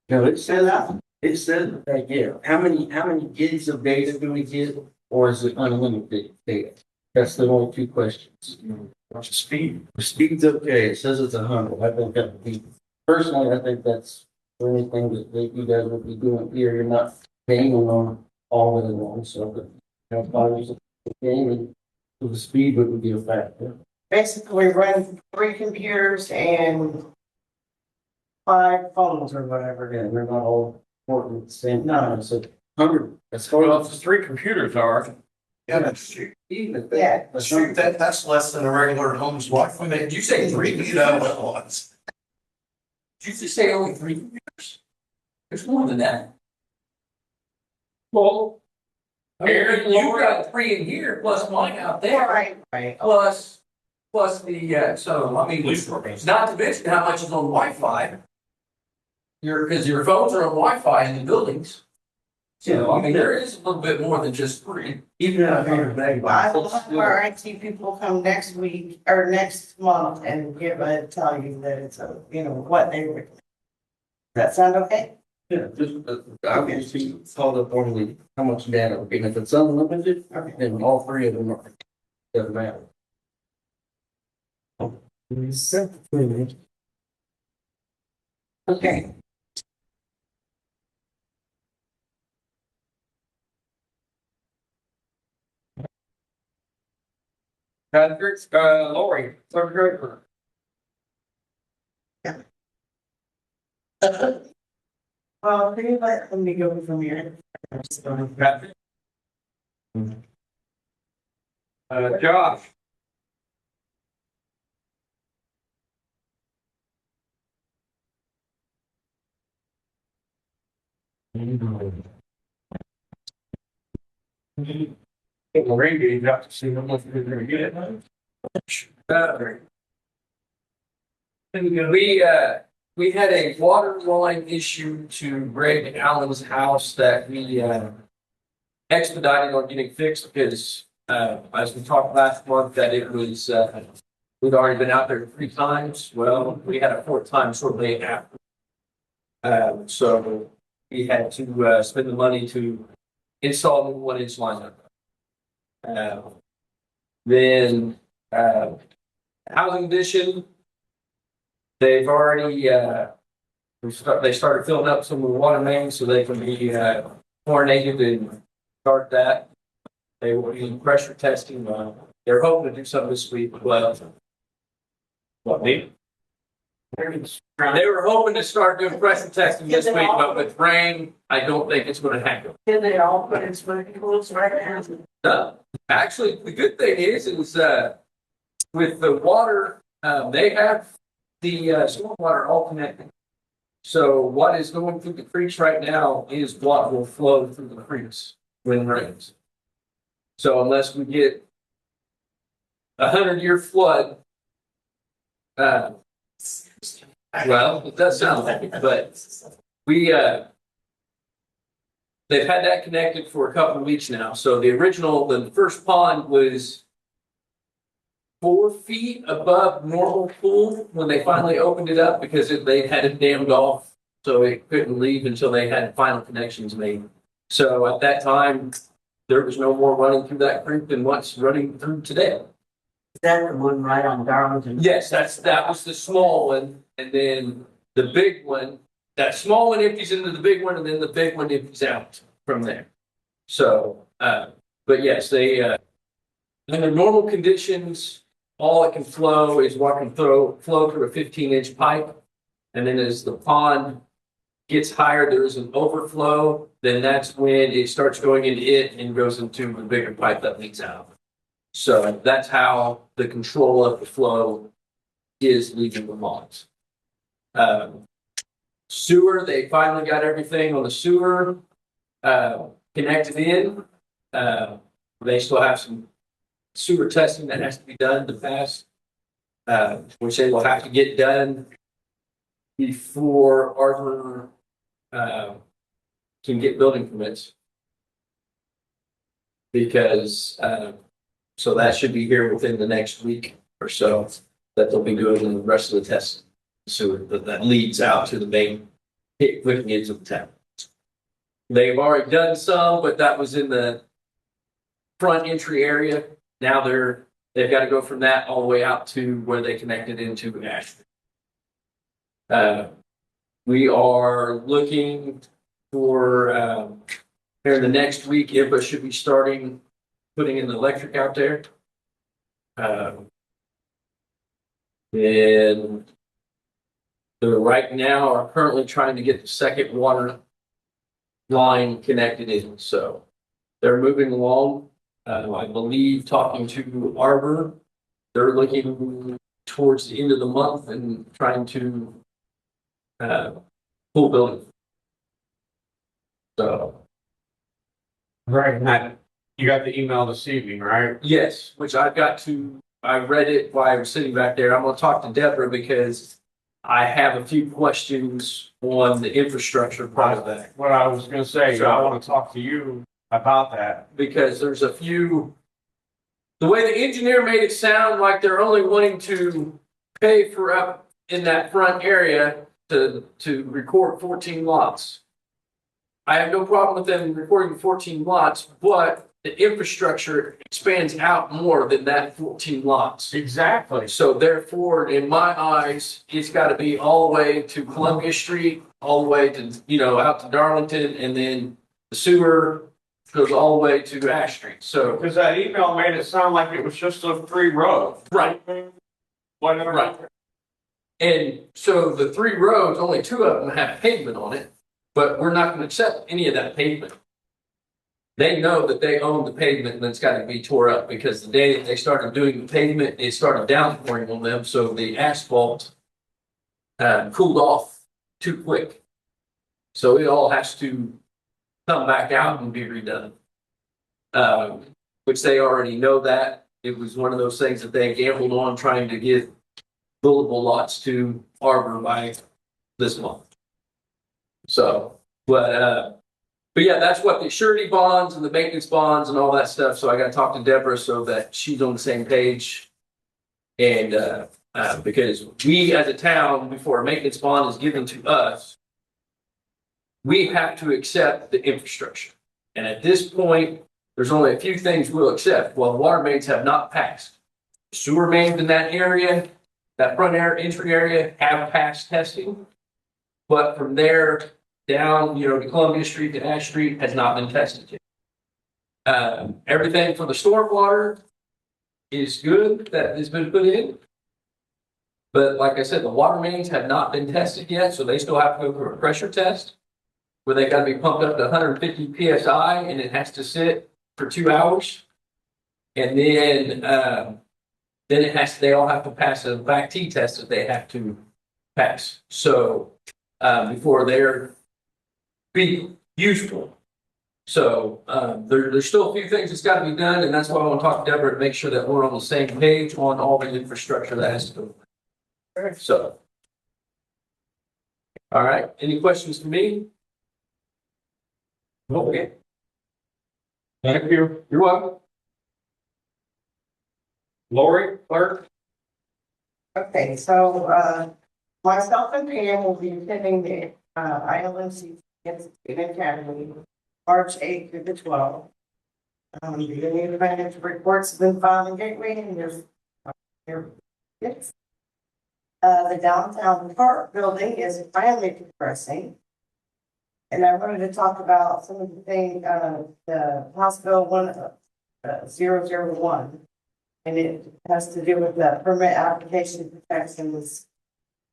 No, it
set up?
it said that, yeah, how many gigs of data do we get, or is it unlimited data? That's the only two questions.
What's the speed?
Speed's okay, it says it's 100, I think that would be, personally, I think that's for anything that you guys would be doing here, you're not paying on all of it along, so that, if I was gaming, the speed would be a factor.
Basically run 3 computers and 5 phones or whatever.
Yeah, they're not all working at the same time, so 100, that's far
Well,
off.
if the 3 computers are,
Yeah, that's true.
Even if
Yeah.
that's
Shoot, that's less than a regular home's Wi-Fi. Did you say 3? You know what it was.
Did you just say only 3 computers? There's more than that.
well,
Aaron, you got 3 in here, plus mine out there,
Right.
plus the, so, I mean, not to mention how much is on Wi-Fi. Because your phones are on Wi-Fi in the buildings. So, I mean, there is a little bit more than just 3.
even at 100
I will
megabytes.
have our IT people come next week or next month and tell you that it's what they recommend. Does that sound okay?
Yeah, just, obviously, called up on the, how much data, and if it's unlimited,
Okay.
then all 3 of them are, doesn't matter.
Okay.
Patrick, Lori, third grader.
Well, let me go from here.
Patrick. Josh. Rain gauge out to see how much we're gonna get. We had a water line issue to Greg Allen's house that we expedited on getting fixed because as we talked last month that it was we'd already been out there 3 times. Well, we had a 4th time shortly after. So we had to spend the money to install the 1-inch line. Then housing addition, they've already they started filling up some of the water mains so they can be chlorinated and start that. They will be pressure testing. They're hoping to do something this week. Well, what me? They were hoping to start doing pressure testing this week, but with rain, I don't think it's going to happen.
Can they all put in swimming pools right now?
Actually, the good thing is with the water, they have the stormwater all connected. So what is going through the creeks right now is what will flow through the creeks when it rains. So unless we get 100-year flood, well, it does sound like it, but we they've had that connected for a couple of weeks now. So the first pond was 4 feet above normal pool when they finally opened it up because they had it dammed off, so it couldn't leave until they had final connections made. So at that time, there was no more running through that creek than what's running through today.
Is that the one right on Darlington?
Yes, that was the small one, and then the big one. That small one empties into the big one, and then the big one empties out from there. So, but But yes, they, under normal conditions, all it can flow is what can flow through a 15-inch pipe. And then as the pond gets higher, there's an overflow, then that's when it starts going into it and goes into the bigger pipe that leaks out. So that's how the control of the flow is leaving the ponds. Sewer, they finally got everything on the sewer connected in. They still have some sewer testing that has to be done to pass, which they will have to get done before Arbor can get building permits. Because so that should be here within the next week or so that they'll be doing the rest of the tests. So that leads out to the main looking into the town. They've already done some, but that was in the front entry area. Now they've got to go from that all the way out to where they connected into Ashford. We are looking for here in the next week. IPA should be starting putting in the electric out there. And they right now are currently trying to get the second water line connected in. So they're moving along. I believe talking to Arbor, they're looking towards the end of the month and trying to pull building. So.
Right, Matt, you got the email this evening, right?
Yes, which I read it while I was sitting back there. I'm going to talk to Deborah because I have a few questions on the infrastructure part of that.
What I was gonna say, I want to talk to you about that.
Because there's a few, the way the engineer made it sound like they're only wanting to pay for up in that front area to record 14 lots. I have no problem with them recording 14 lots, but the infrastructure expands out more than that 14 lots.
Exactly.
So therefore, in my eyes, it's got to be all the way to Columbia Street, all the way to, out to Darlington, and then the sewer goes all the way to Ash Street. So,
Because that email made it sound like it was just a 3 road.
right,
Whatever.
right. And so the 3 roads, only 2 of them have pavement on it, but we're not going to accept any of that pavement. They know that they own the pavement and it's got to be tore up because the day that they started doing the pavement, it started downpouring on them. So the asphalt cooled off too quick. So it all has to come back out and be redone. Which they already know that. It was one of those things that they gambled on trying to get buildable lots to Arbor by this month. So, but yeah, that's what the surety bonds and the maintenance bonds and all that stuff. So I got to talk to Deborah so that she's on the same page. And because we as a town, before a maintenance bond is given to us, we have to accept the infrastructure. And at this point, there's only a few things we'll accept. Well, the water mains have not passed. Sewer mains in that area, that front entry area, have passed testing. But from there down, to Columbia Street to Ash Street has not been tested yet. Everything for the stormwater is good that has been put in. But like I said, the water mains have not been tested yet, so they still have to go through a pressure test where they got to be pumped up to 150 PSI and it has to sit for 2 hours. And then they all have to pass a back T test that they have to pass. So before they're be useful. So there's still a few things that's got to be done, and that's why I want to talk to Deborah to make sure that we're on the same page on all the infrastructure that has to go. So, all right. Any questions for me? Okay.
Thank you.
You're welcome.
Lori, clerk?
Okay, so, myself and Pam will be attending the, ILMC Institute Academy, March 8th through the 12th. The new financial reports have been filed in Gateway and there's, yes. The downtown park building is finally progressing. And I wanted to talk about some of the things, the House Bill 001. And it has to do with the permit application protections.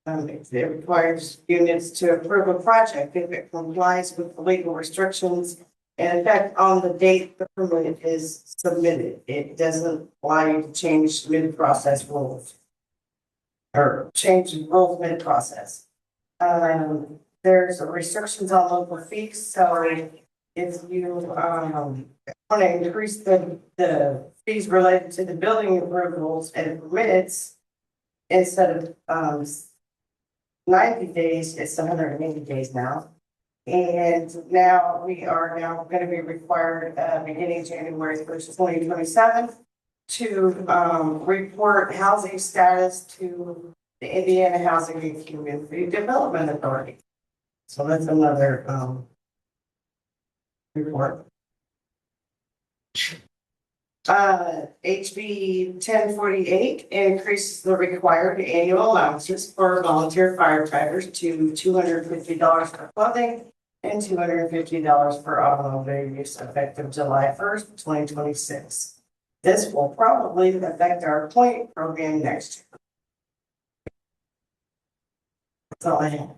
It requires units to approve a project if it complies with the legal restrictions. And in fact, on the date the permit is submitted, it doesn't allow you to change mid-process rules. Or change rules mid-process. There's restrictions on local fees, so if you, want to increase the fees related to the building approvals and permits, instead of, 90 days, it's 180 days now. And now we are now going to be required, beginning January 1st, 2027, to, report housing status to the Indiana Housing and Community Development Authority. So that's another, report. HB 1048 increases the required annual allowances for volunteer firefighters to $250 for clothing and $250 for automobile use effective July 1st, 2026. This will probably affect our point program next year. That's all I have.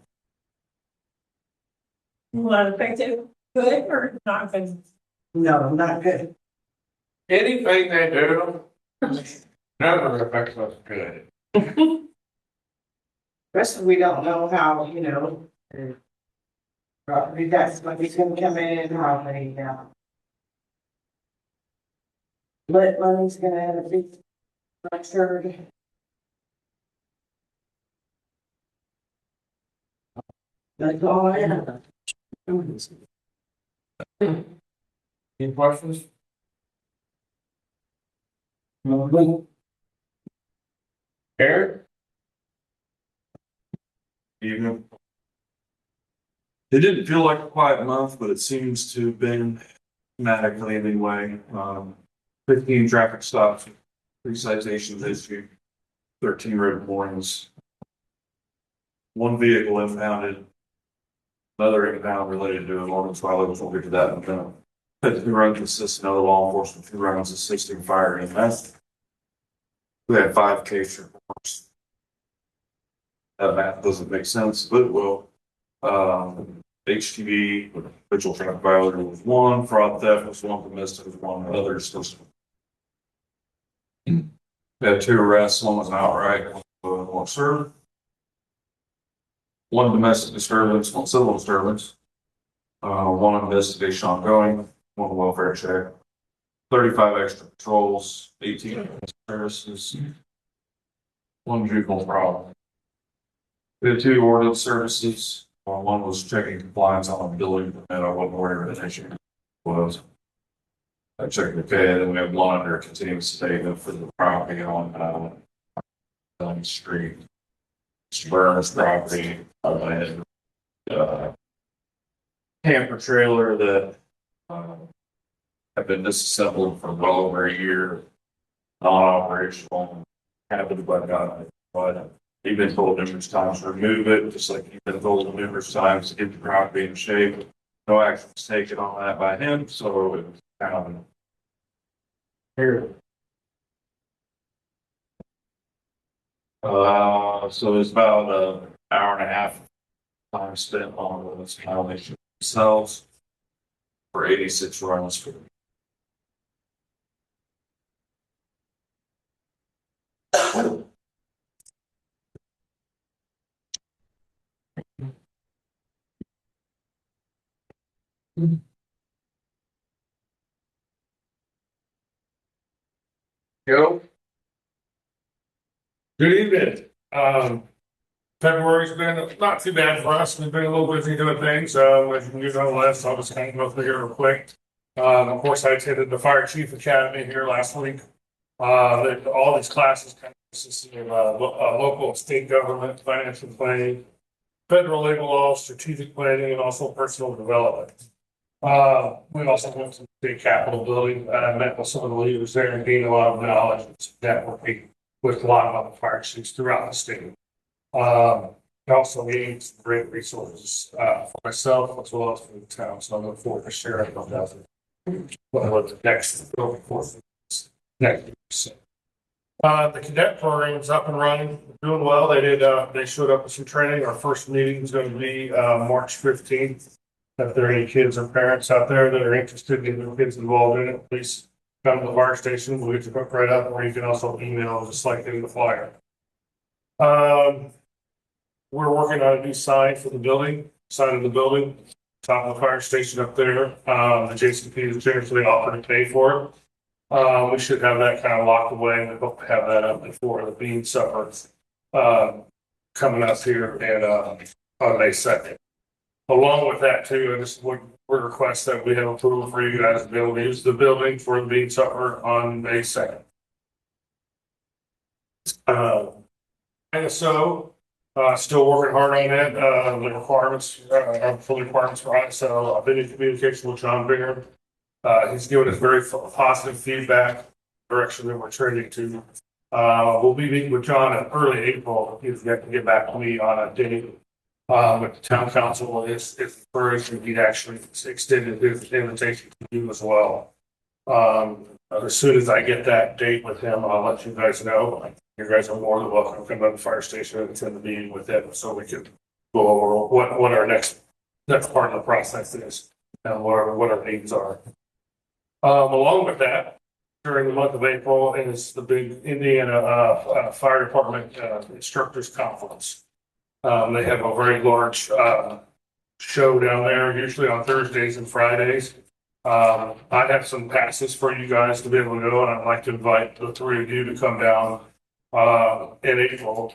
Want to affect it good or not good?
No, not good.
Anything they do never affects us good.
Especially we don't know how, you know, property tax money's gonna come in, how many, lit money's gonna be structured. That's all I have.
Any questions? Eric?
Evening. It didn't feel like a quiet month, but it seems to have been dramatically anyway. 15 traffic stops, 3 citations issued, 13 road warnings. 1 vehicle impounded. Another impound related to an ordinance violation. We'll get to that in a minute. 2 runs assisting other law enforcement, 2 runs assisting fire and EMS. We had 5 case reports. That math doesn't make sense, but it will. HTV, habitual traffic violator was 1, fraud theft was 1, domestic was 1, others was. We had 2 arrests, 1 was an outright, 1 was served. 1 domestic disturbance, 1 civil disturbance. 1 investigation ongoing, 1 welfare check. 35 extra patrols, 18 services. 1 juvenile problem. We had 2 ordinance services. 1 was checking compliance on a building permit. I wasn't aware of that issue was. I checked the pad, and we have 1 under continuous statement for the property on Street. Mr. Burns property. I had camper trailer that have been disassembled for well over a year. Non-operational. Happened by God, but he's been told numerous times to remove it, just like he's been told numerous times to get the property in shape. No action was taken on that by him, so it was kind of here. So it's about an hour and a half time spent on this violation themselves for 86 runs for.
Joe? Good evening. February's been not too bad for us. We've been a little busy doing things. As you know, last, I'll just kind of go through here real quick. Of course, I attended the Fire Chief Academy here last week. All these classes kind of consist of local and state government, financial planning, federal labor law, strategic planning, and also personal development. We also went to the state capitol building. I met with some of the leaders there and gained a lot of knowledge and networking with a lot of other fire chiefs throughout the state. I also gained some great resources for myself as well as for the town. So I look forward to sharing those What's next? Next. The cadet program's up and running, doing well. They showed up with some training. Our first meeting is going to be, March 15th. If there are any kids or parents out there that are interested in their kids involved in it, please come to the fire station. We'll get you hooked right up, or you can also email just like in the flyer. We're working on a new sign for the building, sign of the building, top of the fire station up there. The JCP is generously offered to pay for it. We should have that kind of locked away, and we hope to have that up before the bean supper, coming up here and, on May 2nd. Along with that too, I just would request that we have approval for you guys to be able to use the building for the bean supper on May 2nd. And so, still working hard on that, the requirements, for the requirements for ISO. I've been in communication with John Binger. He's given us very positive feedback, direction that we're trending to. We'll be meeting with John in early April. He's got to get back to me on a date. But the town council is encouraging, he actually extended his invitation to you as well. As soon as I get that date with him, I'll let you guys know. You guys are more than welcome to come to the fire station and attend the meeting with him so we can go over what our next part of the process is and what our needs are. Along with that, during the month of April is the big Indiana Fire Department Instructors Conference. They have a very large show down there, usually on Thursdays and Fridays. I have some passes for you guys to be able to go, and I'd like to invite the three of you to come down in April,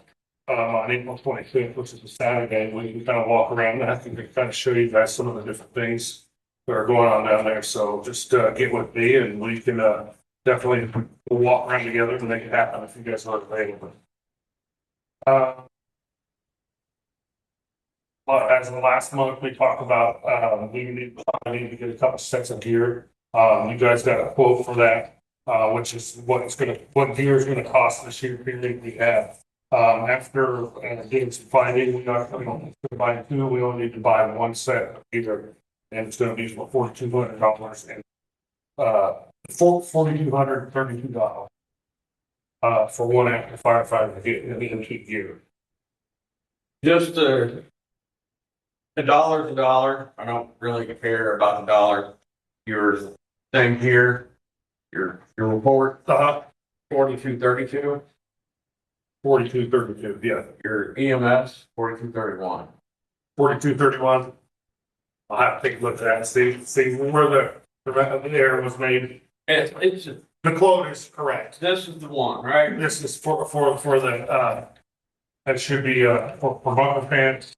on April 25th, which is a Saturday. We can kind of walk around and I can kind of show you guys some of the different things that are going on down there. So just get with me and we can definitely walk around together and make it happen if you guys are available. As of last month, we talked about we need to get a couple sets of gear. You guys got a quote for that, which is what gear is going to cost this year. We have after getting some finding, we don't need to buy two. We only need to buy one set of gear, and it's going to be for $4,200 and $4,232 for one active firefighter to get into gear. Just a dollar's a dollar. I don't really care about the dollar. Your thing here, your report, 4232. 4232, yeah. Your EMS, 4231. 4231. I'll have to take a look at that and see where the error was made. It's the quote is correct. This is the one, right? This is for the that should be for bunker pants,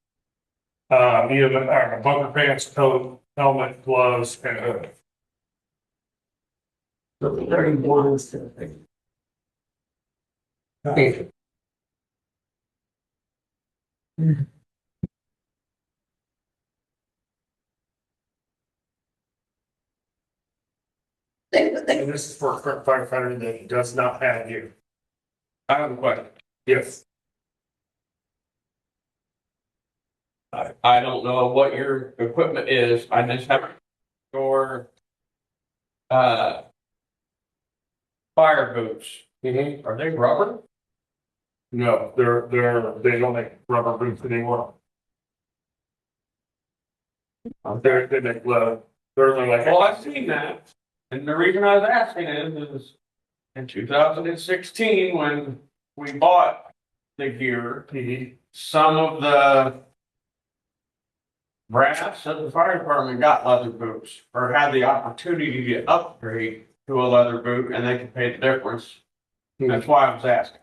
bunker pants, coat, helmet, gloves, and hood.
So 31 instead of 30. Okay.
And this is for a current firefighter that does not have gear. I have a question. Yes. I don't know what your equipment is. I just have your fire boots. Mm-hmm. Are they rubber? No, they don't make rubber boots anymore. They make leather. They're like, well, I've seen that. And the reason I was asking is in 2016, when we bought the gear, some of the brass of the fire department got leather boots or had the opportunity to upgrade to a leather boot and they could pay the difference. That's why I was asking.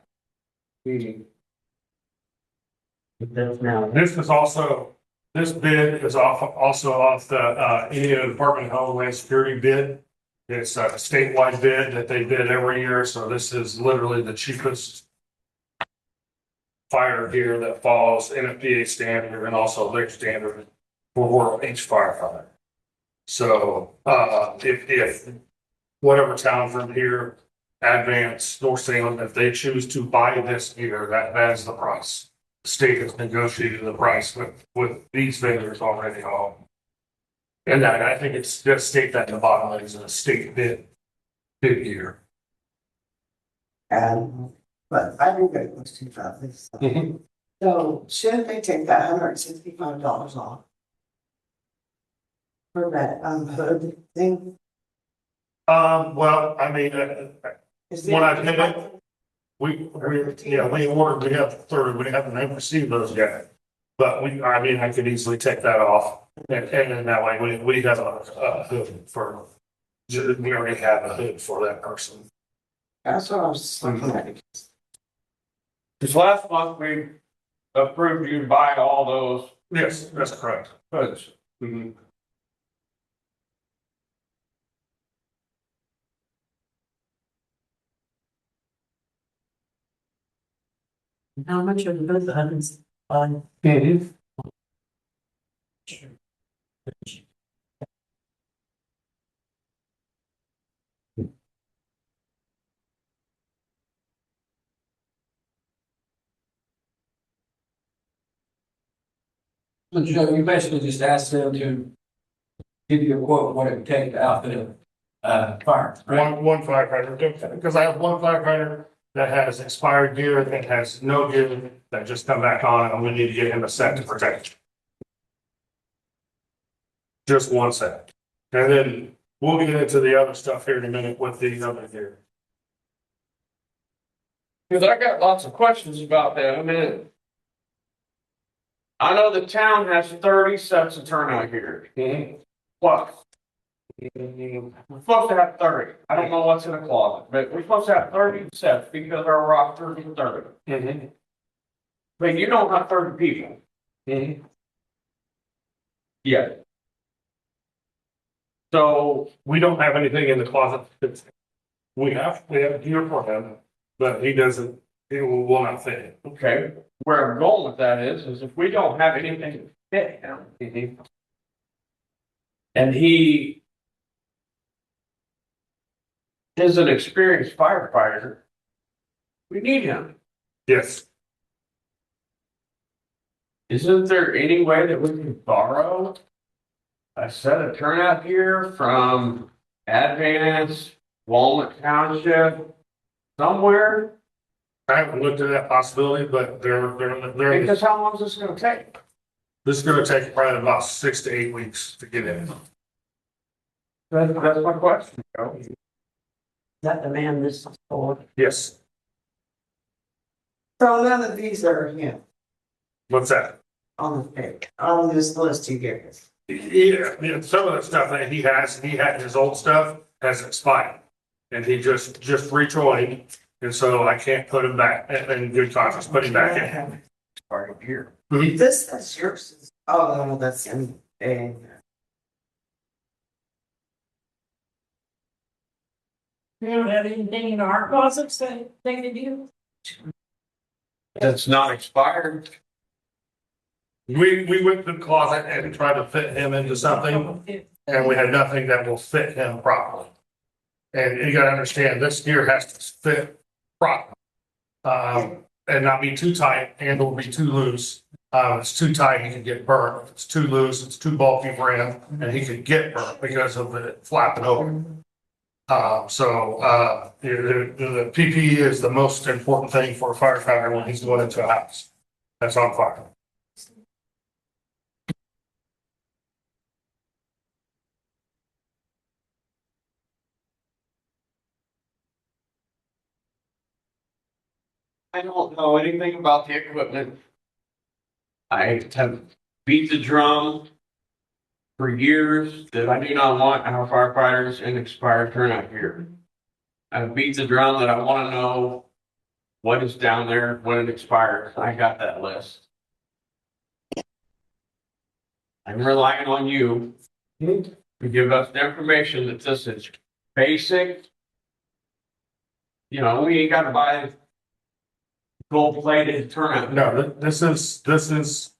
This bid is also off the Indiana Department of Homeland Security bid. It's a statewide bid that they bid every year, so this is literally the cheapest fire gear that follows NFPA standard and also their standard for each firefighter. So if whatever town from here, Advance, North Salem, if they choose to buy this gear, that is the price. The state has negotiated the price with these vendors already all.
And I think it's just state that in the bottom line is a state bid year.
But I do get a question about this. So shouldn't they take that $165 off? For that, hood thing?
Well, I mean,
Is
When I
there-
did it, we ordered, we have 30, we haven't received those yet. But I could easily take that off, and then that way, we have a hood for, we already have a hood for that person.
That's what I was looking at.
This last month, we approved you to buy all those
Yes, that's correct.
hoods.
How much of the funds on?
So Joe, you basically just asked them to give you a quote of what it would take to outfit a fire. right?
One firefighter, because I have one firefighter that has expired gear, that has no gear, that just come back on, and we need to get him a set to protect. Just one set. And then we'll get into the other stuff here in a minute with the other gear.
Because I got lots of questions about that. I mean, I know the town has 30 sets of turnout gear. Plus. We're supposed to have 30. I don't know what's in the closet, but we're supposed to have 30 sets because our roster is 30. But you don't have 30 people. Yeah. So,
We don't have anything in the closet. We have gear for him, but he will not fit it.
okay, where I'm going with that is if we don't have anything to fit him. And he is an experienced firefighter, we need him.
Yes,
Isn't there any way that we can borrow a set of turnout gear from Advance, Walnut Township, somewhere?
I haven't looked at that possibility, but
Because how long is this gonna take?
this is gonna take probably about 6 to 8 weeks to get in.
That's my question, Joe.
Is that the man this is for?
Yes,
So none of these are him
what's that?
on the pic, on this list you gave us.
Yeah, some of the stuff that he had his old stuff has expired. And he just rejoined, and so I can't put him back in good conscience, put him back in.
Part of here.
This is yours. Oh, no, that's in a.
We don't have anything in our closets that they could use.
That's not expired.
We went to the closet and tried to fit him into something, and we had nothing that will fit him properly. And you gotta understand, this gear has to fit properly. And not be too tight and or be too loose. If it's too tight, he can get burnt. If it's too loose, it's too bulky for him, and he could get burnt because of it flapping over. The PPE is the most important thing for a firefighter when he's going into a house that's on fire.
I don't know anything about the equipment. I have beat the drum for years that I do not want our firefighters in expired turnout gear. I've beat the drum that I want to know what is down there when it expires. I got that list. I'm relying on you to give us the information that this is basic. You know, we ain't got to buy gold-plated turnout.
No, this is,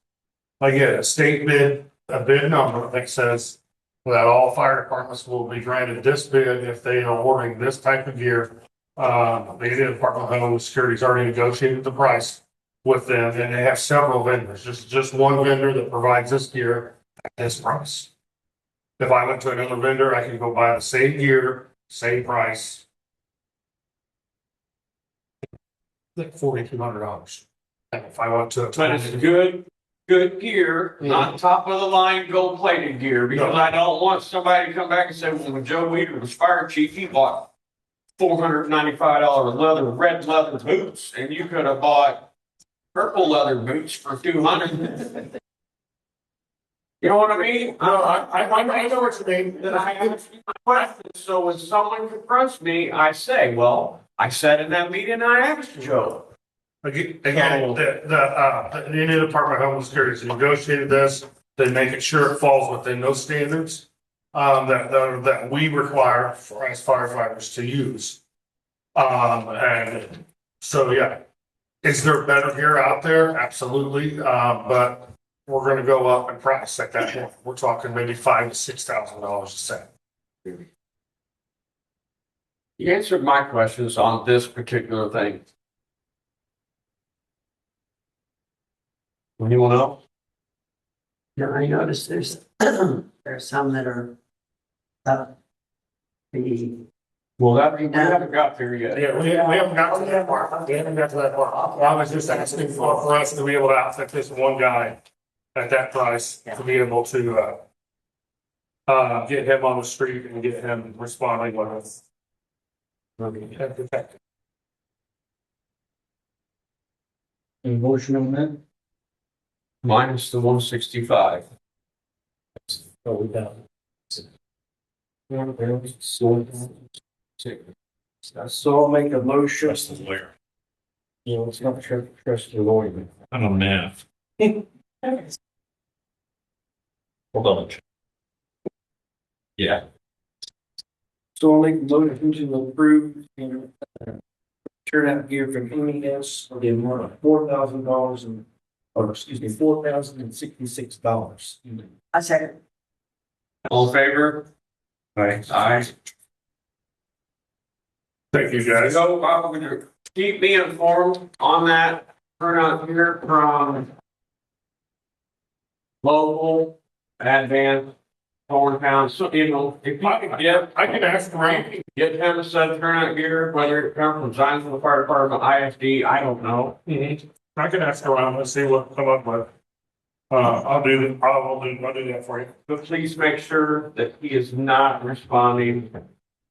again, a state bid, a bid number that says that all fire departments will be granted this bid if they are ordering this type of gear. The Indiana Department of Homeland Security's already negotiated the price with them, and they have several vendors, just one vendor that provides this gear at this price.
If I went to another vendor, I could go buy the same gear, same price. Like $4,200. And if I went to.
But it's good gear, not top of the line gold plated gear, because
No.
I don't want somebody to come back and say, well, when Joe Weider was fire chief, he bought $495 red leather boots, and you could have bought purple leather boots for $200. You know what I mean?
No, I know what you mean.
Then I ask you my question. So when someone confronts me, I say, well, I said in that meeting, I asked Joe.
Again, the Indiana Department of Homeland Security has negotiated this. They make it sure it falls within those standards that we require for as firefighters to use. And so, yeah, is there better gear out there? Absolutely. But we're going to go up in price at that point. We're talking maybe $5,000 to $6,000 a set.
You answered my questions on this particular thing. Anyone else?
Yeah, I noticed there's, there's some that are, the,
Well, we haven't got there yet.
Yeah, we haven't got to that part. We haven't got to that part. I was just asking for us to be able to outfit this one guy at that price to be able to get him on the street and get him responding with us.
Any motion on that?
Minus the 165.
Oh, we got. So I'll make a motion.
Trust the lawyer.
You know, it's not trust the lawyer.
I don't know. Hold on. Yeah.
So I'll make a motion to approve turnout gear from MES for the amount of $4,000 and, or excuse me, $4,066.
I second.
All in favor?
Aye.
Aye.
Thank you, guys.
So I'm gonna keep me informed on that turnout here from local, advanced, Thorntown, so, you know, if you could get,
I can ask around.
get him a set of turnout gear, whether it comes from Zionsville Fire Department, IFD, I don't know.
I can ask around and see what come up with. I'll do that for you.
But please make sure that he is not responding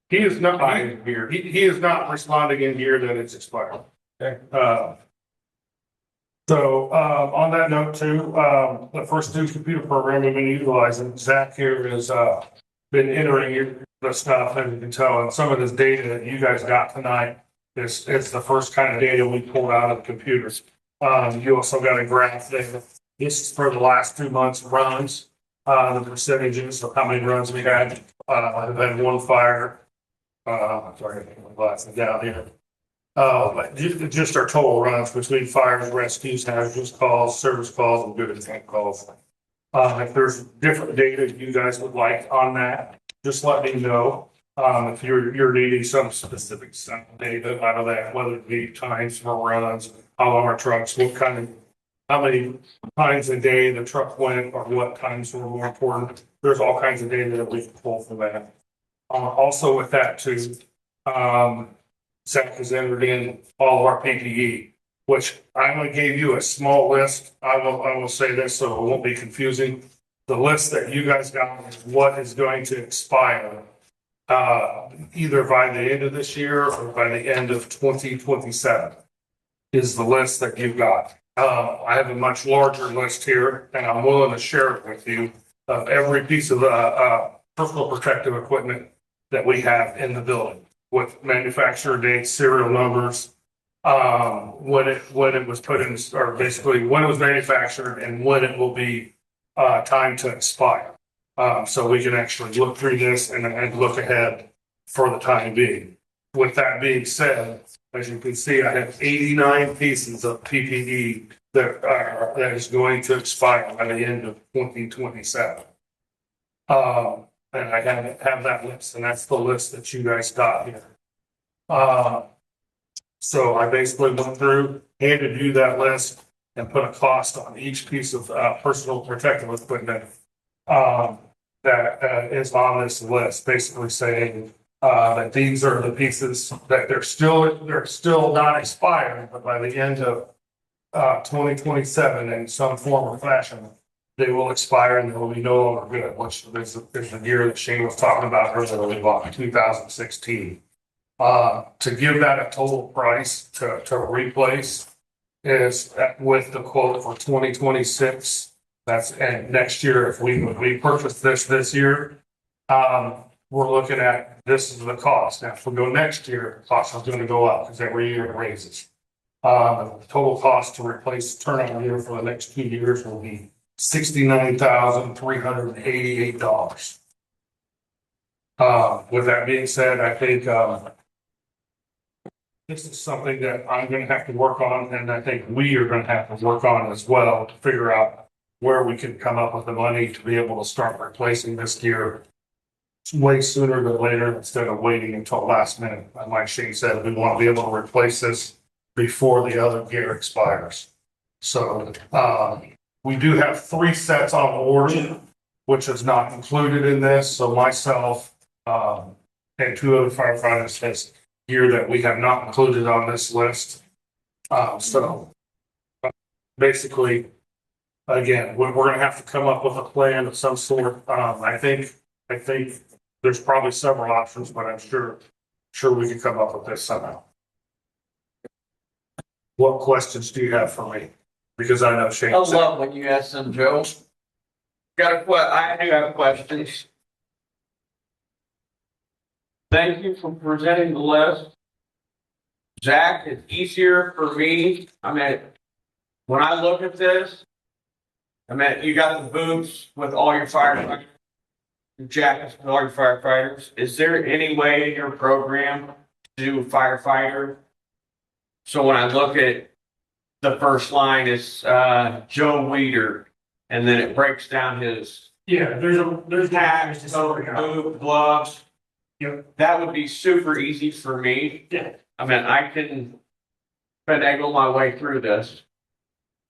He is not,
by here.
he is not responding in gear that it's expired.
Okay.
So, on that note too, the first new computer program we've been utilizing, Zach here has, been entering the stuff, and you can tell, and some of this data that you guys got tonight is the first kind of data we pulled out of the computers. You also got a graph there. This is for the last 2 months runs, the percentages of how many runs we had. I've had one fire. Sorry, I think my glasses down here. But just our total runs between fires, rescues, hazardous calls, service calls, and good intent calls. If there's different data you guys would like on that, just let me know. If you're needing some specific data out of that, whether it be times for runs, how long our trucks, how many times a day the truck went, or what times were more important. There's all kinds of data that we can pull from that. Also with that too, Zach has entered in all of our PPE, which I only gave you a small list. I will say this so it won't be confusing. The list that you guys got is what is going to expire, either by the end of this year or by the end of 2027 is the list that you've got. I have a much larger list here, and I'm willing to share it with you of every piece of personal protective equipment that we have in the building, with manufacturer dates, serial numbers, when it was put in, or basically when it was manufactured and when it will be time to expire. So we can actually look through this and look ahead for the time being. With that being said, as you can see, I have 89 pieces of PPE that is going to expire by the end of 2027. And I have that list, and that's the list that you guys got here. So I basically went through, handed you that list, and put a cost on each piece of personal protective equipment. that is on this list, basically saying that these are the pieces that they're still not expired, but by the end of 2027 in some form or fashion, they will expire and they will be no longer good, which is the year that Shane was talking about earlier, we bought in 2016. To give that a total price to replace is with the quote for 2026. That's, and next year, if we purchase this year, we're looking at, this is the cost. Now, if we go next year, the cost is gonna go up because every year it raises. The total cost to replace the turnout gear for the next 2 years will be $69,388. With that being said, I think, this is something that I'm gonna have to work on, and I think we are gonna have to work on as well to figure out where we can come up with the money to be able to start replacing this gear way sooner than later, instead of waiting until last minute. And like Shane said, we want to be able to replace this before the other gear expires. So, we do have 3 sets on order, which is not included in this. So myself, and 2 other firefighters has gear that we have not included on this list. So basically, again, we're gonna have to come up with a plan of some sort. I think there's probably several options, but I'm sure we can come up with this somehow. What questions do you have for me? Because I know Shane.
I love when you ask them, Joe. I do have questions. Thank you for presenting the list. Zach, it's easier for me. I mean, when I look at this, I mean, you got the boots with all your firefighters, your jackets with all your firefighters. Is there any way in your program to do firefighter? So when I look at the first line, it's Joe Weeder, and then it breaks down his
there's
hat, boot, gloves.
Yep.
That would be super easy for me.
Yeah.
I mean, I can finagle my way through this.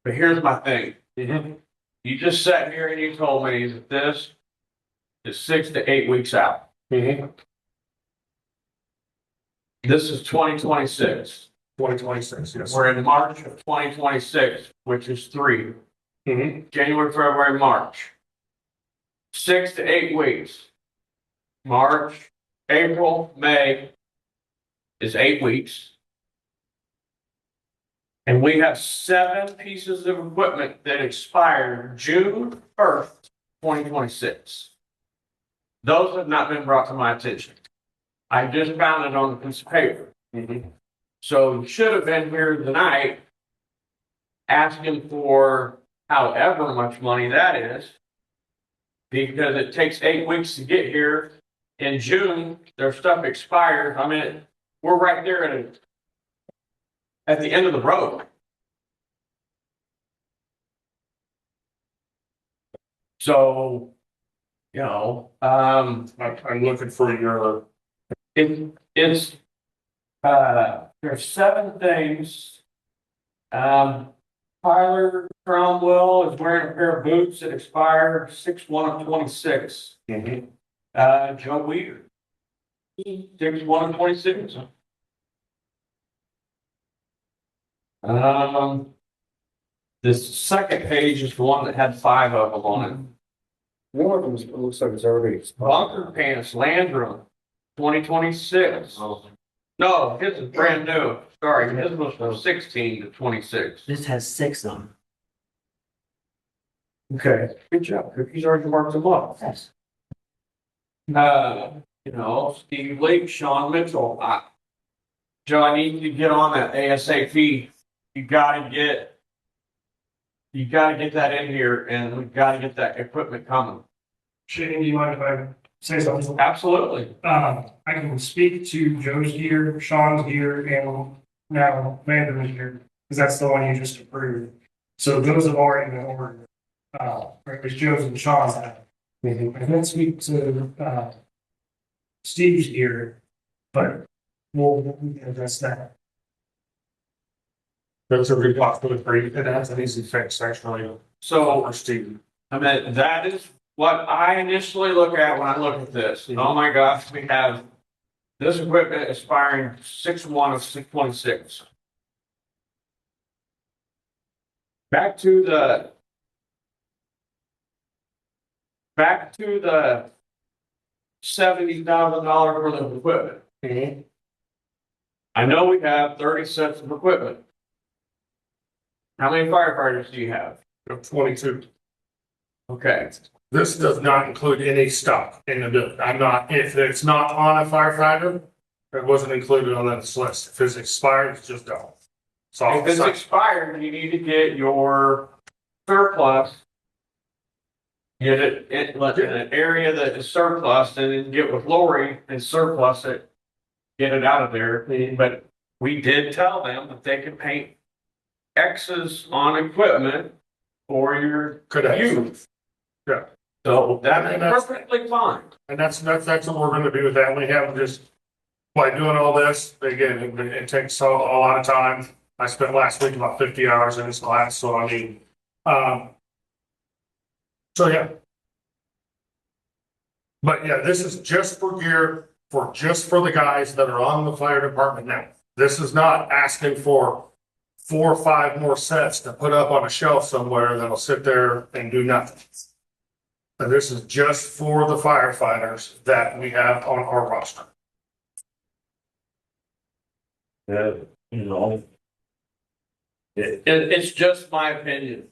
But here's my thing. You just sat here and you told me that this is 6 to 8 weeks out. This is 2026.
2026, yes.
We're in March of 2026, which is 3. January, February, March. 6 to 8 weeks. March, April, May is 8 weeks. And we have 7 pieces of equipment that expire June 1st, 2026. Those have not been brought to my attention. I just found it on a piece of paper. So you should have been here tonight asking for however much money that is, because it takes 8 weeks to get here. In June, their stuff expires. I mean, we're right there at the end of the road. So, you know,
I'm looking for your.
there's 7 things. Tyler Cromwell is wearing a pair of boots that expire 6/1 of 26. Joe Weeder, 6/1 of 26. This second page is the one that had 5 of them on it.
One of them looks like it's already expired.
Bunker Pants Landrum, 2026. No, his is brand new. Sorry, his was from 16 to 26.
This has 6 on them.
Okay, good job. Cookies already marked them up.
Yes.
You know, Steve Lake, Sean Mitchell. Joe, I need you to get on that ASAP. You gotta get that in here, and we've gotta get that equipment coming.
Shane, do you mind if I say something?
Absolutely.
I can speak to Joe's gear, Sean's gear, and now Vander's gear, because that's the one you just approved. So those have already been ordered. Or it was Joe's and Sean's have. I can speak to Steve's gear, but we can address that.
That's a good possibility. It has an easy fix, actually.
So,
For Steve.
I mean, that is what I initially look at when I look at this, oh my gosh, we have this equipment expiring 6/1 of 6/26. Back to the $70,000 worth of equipment. I know we have 30 sets of equipment. How many firefighters do you have?
22.
Okay,
This does not include any stock in the building. I'm not, if it's not on a firefighter, it wasn't included on this list. If it's expired, it's just gone. So
if it's expired, you need to get your surplus. Get it in an area that is surplus and then get with Lori and surplus it. Get it out of there. But we did tell them that they could paint X's on equipment for your use.
Yeah.
So that's
And that's-
perfectly fine.
And that's what we're gonna do with that. We have just, by doing all this, again, it takes a lot of time. I spent last week about 50 hours in this class, so I mean, so yeah. But yeah, this is just for gear, just for the guys that are on the fire department now. This is not asking for 4 or 5 more sets to put up on a shelf somewhere that'll sit there and do nothing. And this is just for the firefighters that we have on our roster.
It's just my opinion.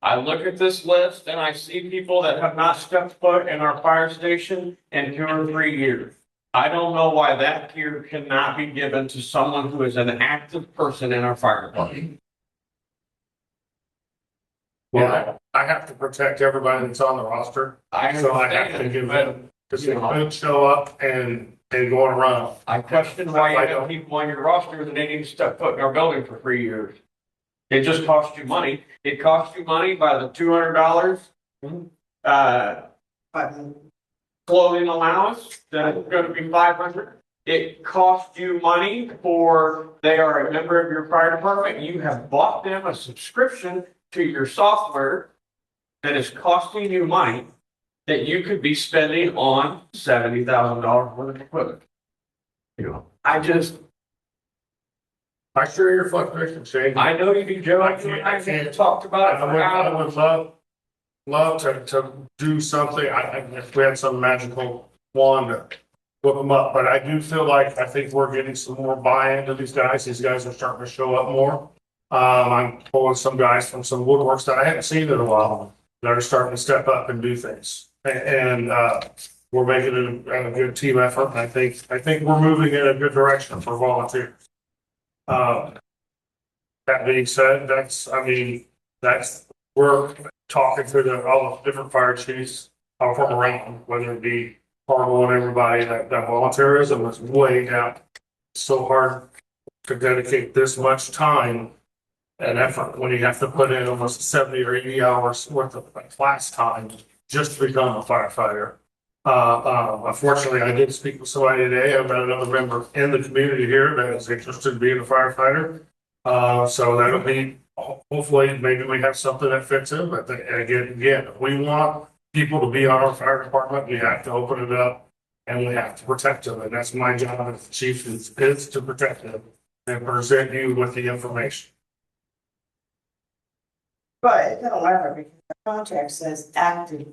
I look at this list and I see people that have not stepped foot in our fire station in 2 or 3 years. I don't know why that gear cannot be given to someone who is an active person in our fire department.
Well, I have to protect everybody that's on the roster. So I have to give them, because they could show up and go on a run.
I question why you have people on your roster that didn't even step foot in our building for 3 years. It just costs you money. It costs you money by the $200 clothing allowance, that's going to be $500. It costs you money for, they are a member of your fire department. You have bought them a subscription to your software that is costing you money that you could be spending on $70,000 worth of equipment. You know, I
share your frustration, Shane.
I know you do, Joe. I can't talked about it for
I
hours.
would love to do something. If we had some magical wand to whip them up, but I do feel like, I think we're getting some more buy-in to these guys. These guys are starting to show up more. I'm pulling some guys from some woodworks that I haven't seen in a while that are starting to step up and do things. And we're making it a good team effort. And I think we're moving in a good direction for volunteers. That being said, we're talking to all the different fire chiefs from around, whether it be Fargo and everybody, that volunteerism is way down. It's so hard to dedicate this much time and effort when you have to put in almost 70 or 80 hours worth of class time just to become a firefighter. Unfortunately, I did speak with somebody today. I've got another member in the community here that is interested in being a firefighter. So that'll be, hopefully, maybe we have something that fits in. But again, if we want people to be on our fire department, we have to open it up and we have to protect them. And that's my job as chief is to protect them and present you with the information.
But it don't matter because the contract says active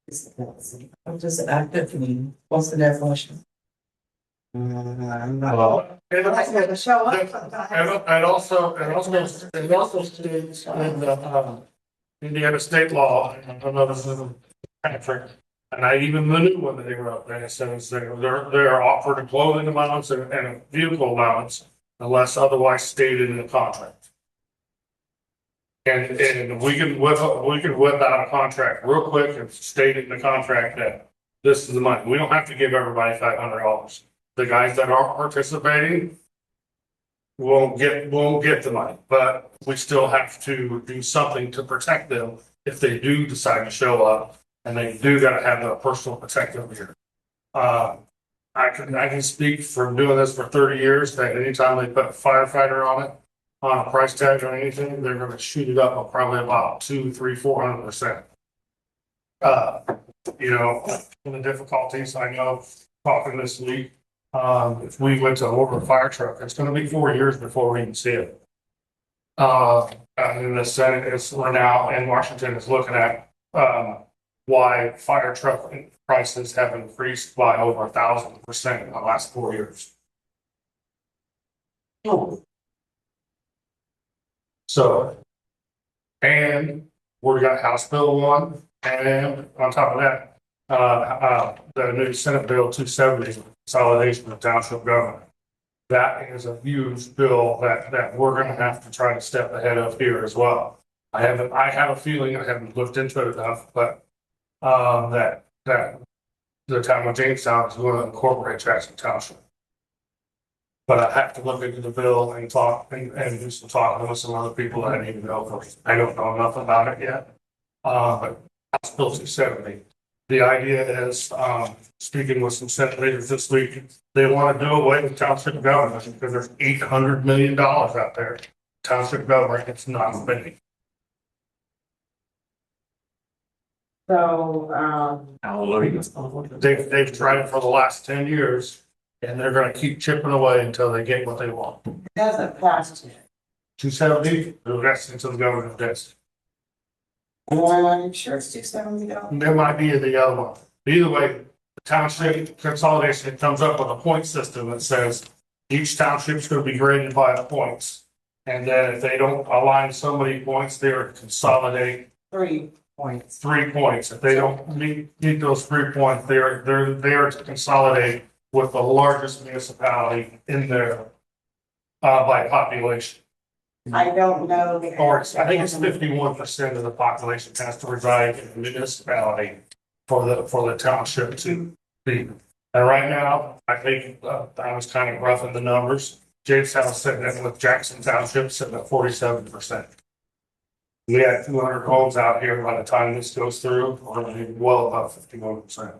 disciplines.
What does active mean? What's the definition?
Well,
Like to show up sometimes.
and also states in the Indiana state law, I don't know this is Patrick, and I even the new one that they wrote, that it says they're offered a clothing allowance and a vehicle allowance unless otherwise stated in the contract. And we can whip out a contract real quick and state in the contract that this is the money. We don't have to give everybody $500. The guys that are participating won't get the money, but we still have to do something to protect them if they do decide to show up and they do got to have a personal protective gear. I can speak from doing this for 30 years that anytime they put a firefighter on it, on a price tag or anything, they're going to shoot it up probably about 200%, 300%, 400%. You know, the difficulties I know talking this week, if we went to order a fire truck, it's gonna be 4 years before we can see it. And the Senate is, we're now in Washington is looking at, why fire truck prices have increased by over 1,000% in the last 4 years. So, and we got House Bill 1, and on top of that, the new Senate Bill 270, consolidation of township government. That is a huge bill that we're gonna have to try to step ahead of here as well. I have a feeling, I haven't looked into it enough, but, that the town of Jamestown is gonna incorporate Jackson Township. But I have to look into the bill and talk and do some talking with some other people that I need to know first. I don't know enough about it yet. But House Bill 270. The idea is, speaking with some Senate leaders this week, they want to do away with township government because there's $800 million out there. Township government, it's not spending.
So,
They've tried it for the last 10 years and they're gonna keep chipping away until they get what they want.
it hasn't passed yet.
270, the rest into the government desk.
I'm sure it's 270 though.
There might be the other one. Either way, the township consolidation comes up with a point system that says each township's gonna be graded by points. And then if they don't align so many points, they're consolidate
3 points.
3 points. If they don't meet those 3 points, they're to consolidate with the largest municipality in there by population.
I don't know.
Or I think it's 51% of the population has to reside in the municipality for the township to be. And right now, I think I was kind of roughing the numbers. Jamestown sitting in with Jackson Township sitting at 47%. We had 200 homes out here by the time this goes through, we're gonna be well above 51%.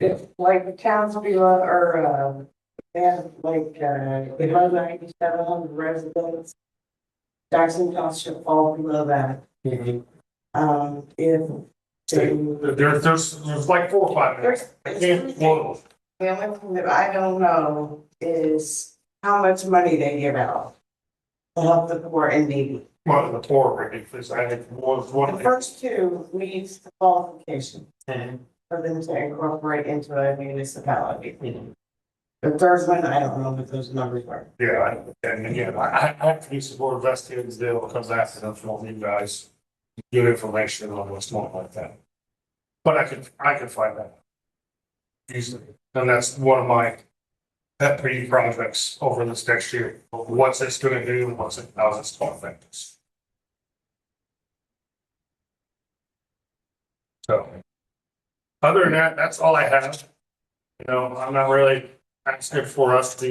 If like the towns below or they have like below 9,700 residents. Jackson Township falls below that. If
There's like 4 or 5. I can't quote.
the only thing that I don't know is how much money they give out to help the poor and needy.
One of the poor really, because I think was one
The
of the.
first two meets the qualifications for them to incorporate into a municipality. The third one, I don't know what those numbers are.
Yeah, and again, I have to be supportive of Vested's deal because after them from you guys good information on what's going like that. But I can find that easily, and that's one of my pet peeve projects over this next year. What's this going to do? How's it's going to affect us? So, other than that, that's all I have. You know, I'm not really asking for us to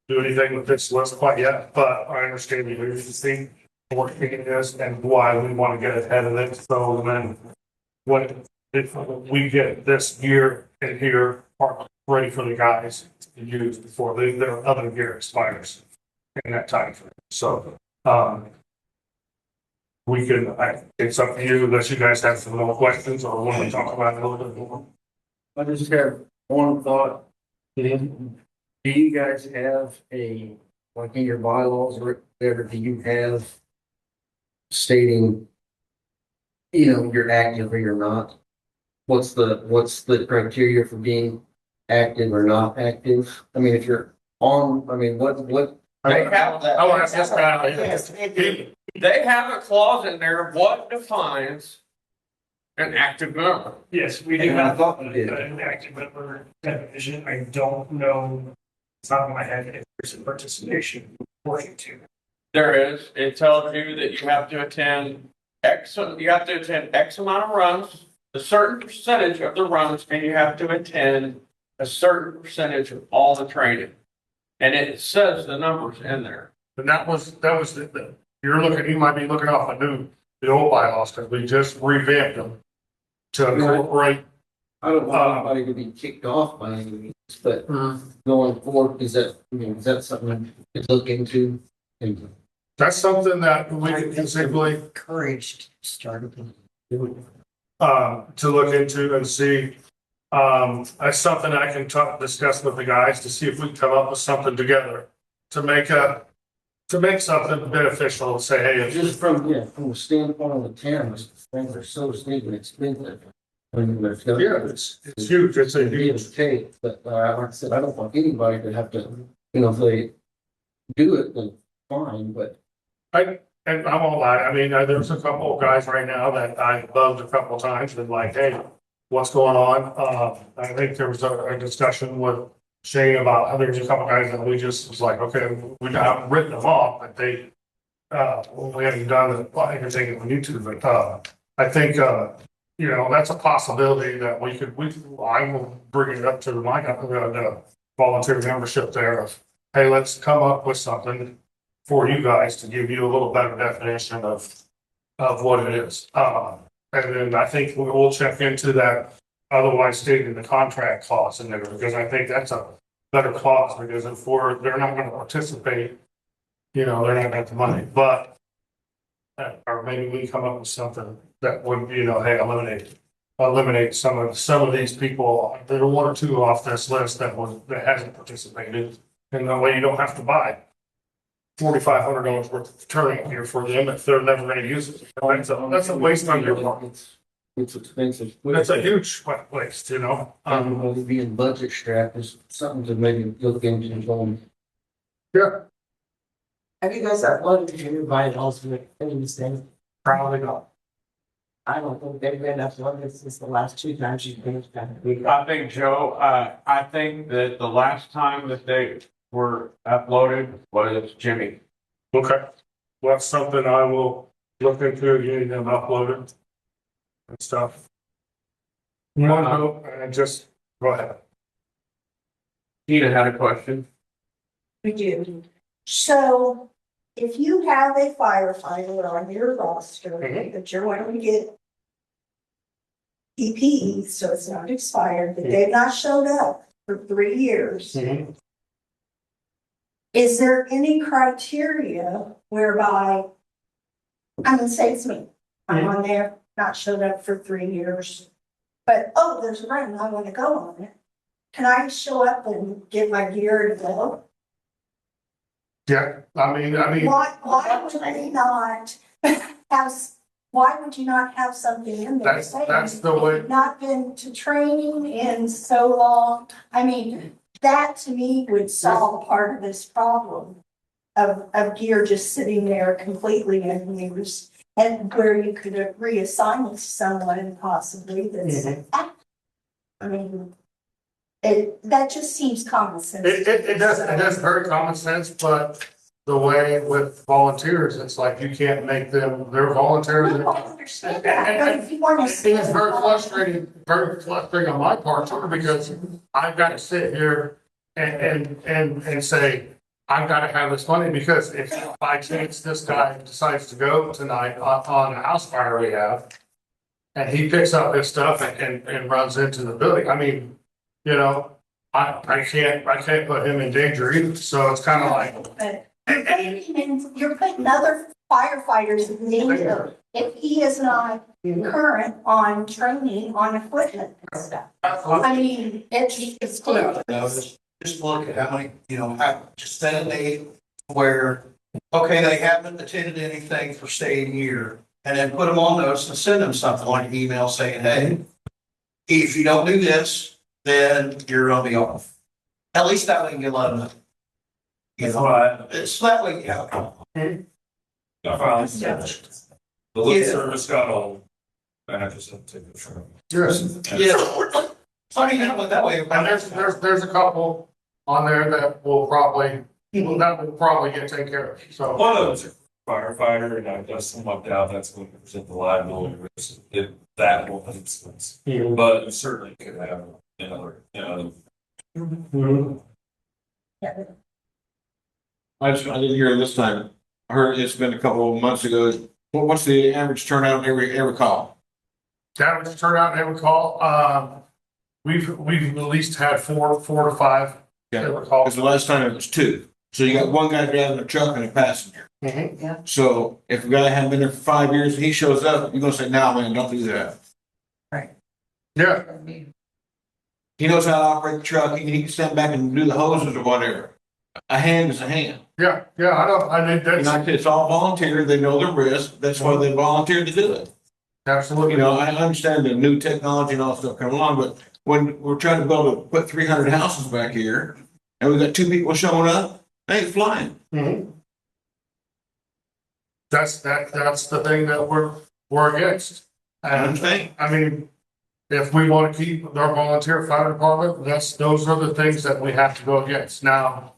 do anything with this list quite yet, but I understand the urgency for working in this and why we want to get ahead of it. So then, if we get this year and here ready for the guys to use before their other gear expires in that time frame. So, we can, it's up to you unless you guys have some more questions or want to talk about it a little bit more.
I just have one thought. Do you guys have like in your bylaws or whatever, do you have stating, you're active or you're not? What's the criteria for being active or not active? I mean, if you're on, what?
They have,
I want to ask this guy.
they have a clause in there of what defines an active member.
Yes, we do
Yeah, I
have
thought we did.
an active member definition. I don't know, it's not in my head, if there's a participation portion to.
There is, it tells you that you have to attend X amount of runs, a certain percentage of the runs, and you have to attend a certain percentage of all the training. And it says the numbers in there.
And that was you might be looking off the old bylaws because we just revamped them to incorporate.
I don't want anybody to be kicked off by any means, but going forward, is that something to look into?
That's something that we can considerably.
Encouraged to start doing.
to look into and see. That's something I can discuss with the guys to see if we can come up with something together to make something beneficial and say, hey,
Just from the standpoint of the towns, things are so stinking expensive.
it's huge. It's a huge.
Take, but like I said, I don't want anybody to have to, if they do it, then fine, but.
And I'm all right. I mean, there's a couple of guys right now that I bugged a couple of times and like, hey, what's going on? I think there was a discussion with Shane about how there's a couple of guys that we just was like, okay, we haven't written them off, but we haven't done everything that we need to. But I think that's a possibility that I will bring it up to the volunteer membership there of, hey, let's come up with something for you guys to give you a little better definition of what it is. And then I think we'll check into that otherwise stated in the contract clause in there, because I think that's a better clause, because if they're not going to participate, they're not going to have the money. But or maybe we come up with something that would, hey, eliminate some of these people. There are one or two off this list that hasn't participated, and that way you don't have to buy $4,500 worth of turning gear for them if they're never going to use it. That's a waste on your part.
It's expensive.
That's a huge waste,
Being budget strapped is something to maybe look into going.
Yeah,
Have you guys uploaded your vitals and anything?
probably not.
I don't think they've been uploaded since the last 2 times you've been.
I think, Joe, I think that the last time that they were uploaded was Jimmy.
Okay. Well, that's something I will look into getting them uploaded and stuff. And just go ahead.
Tina had a question.
We do. So if you have a firefighter on your roster that you're wanting to get PPE, so it's not expired, but they've not showed up for 3 years. Is there any criteria whereby, say it's me, I'm on there, not showed up for 3 years, but, there's a run, I want to go on it. Can I show up and get my gear to go?
Yeah, I mean.
Why would they not why would you not have something in there saying
That's the way.
you've not been to training in so long? I mean, that to me would solve part of this problem of gear just sitting there completely unused, and where you could reassign it to someone possibly that's. I mean, that just seems common sense.
It does very common sense, but the way with volunteers, it's like you can't make them, they're volunteers.
No, I understand that, but if you want to.
It's very frustrating on my part too, because I've got to sit here and say, I've got to have this money, because if by chance this guy decides to go tonight on a house fire we have, and he picks up his stuff and runs into the building, I mean, I can't put him in danger either, so it's kind of like.
But you're putting other firefighters in danger if he is not current on training on equipment and stuff. I mean, it's clear.
Just look at how many, just set a date where, okay, they haven't attended anything for say a year, and then put them on notes and send them something like email saying, hey, if you don't do this, then you're gonna be off. At least that way you can let them know. It's that way,
The lip service got old. I just have to take it from.
Yeah.
I mean, that way.
And there's a couple on there that will probably get taken care of, so.
One of them's a firefighter, and I just lucked out, that's going to present the liability risk if that one instance. But you certainly could have another,
I didn't hear this time. I heard it's been a couple of months ago. What's the average turnout every call?
Average turnout every call, we've at least had four to five.
Yeah,
every call.
because the last time it was 2. So you got one guy driving a truck and a passenger.
Yeah.
So if a guy hadn't been there for 5 years and he shows up, you're gonna say, "No, man, don't do that."
Yeah,
He knows how to operate the truck, he can stand back and do the hoses or whatever. A hand is a hand.
yeah, I know, I mean,
And like,
that's
it's all volunteer, they know the risk, that's why they volunteer to do it.
absolutely.
You know, I understand the new technology and all that stuff coming along, but when we're trying to build, put 300 houses back here, and we got 2 people showing up, they ain't flying.
Mhm. That's the thing that we're against.
I
And
understand.
I mean, if we want to keep our volunteer fire department, those are the things that we have to go against. Now,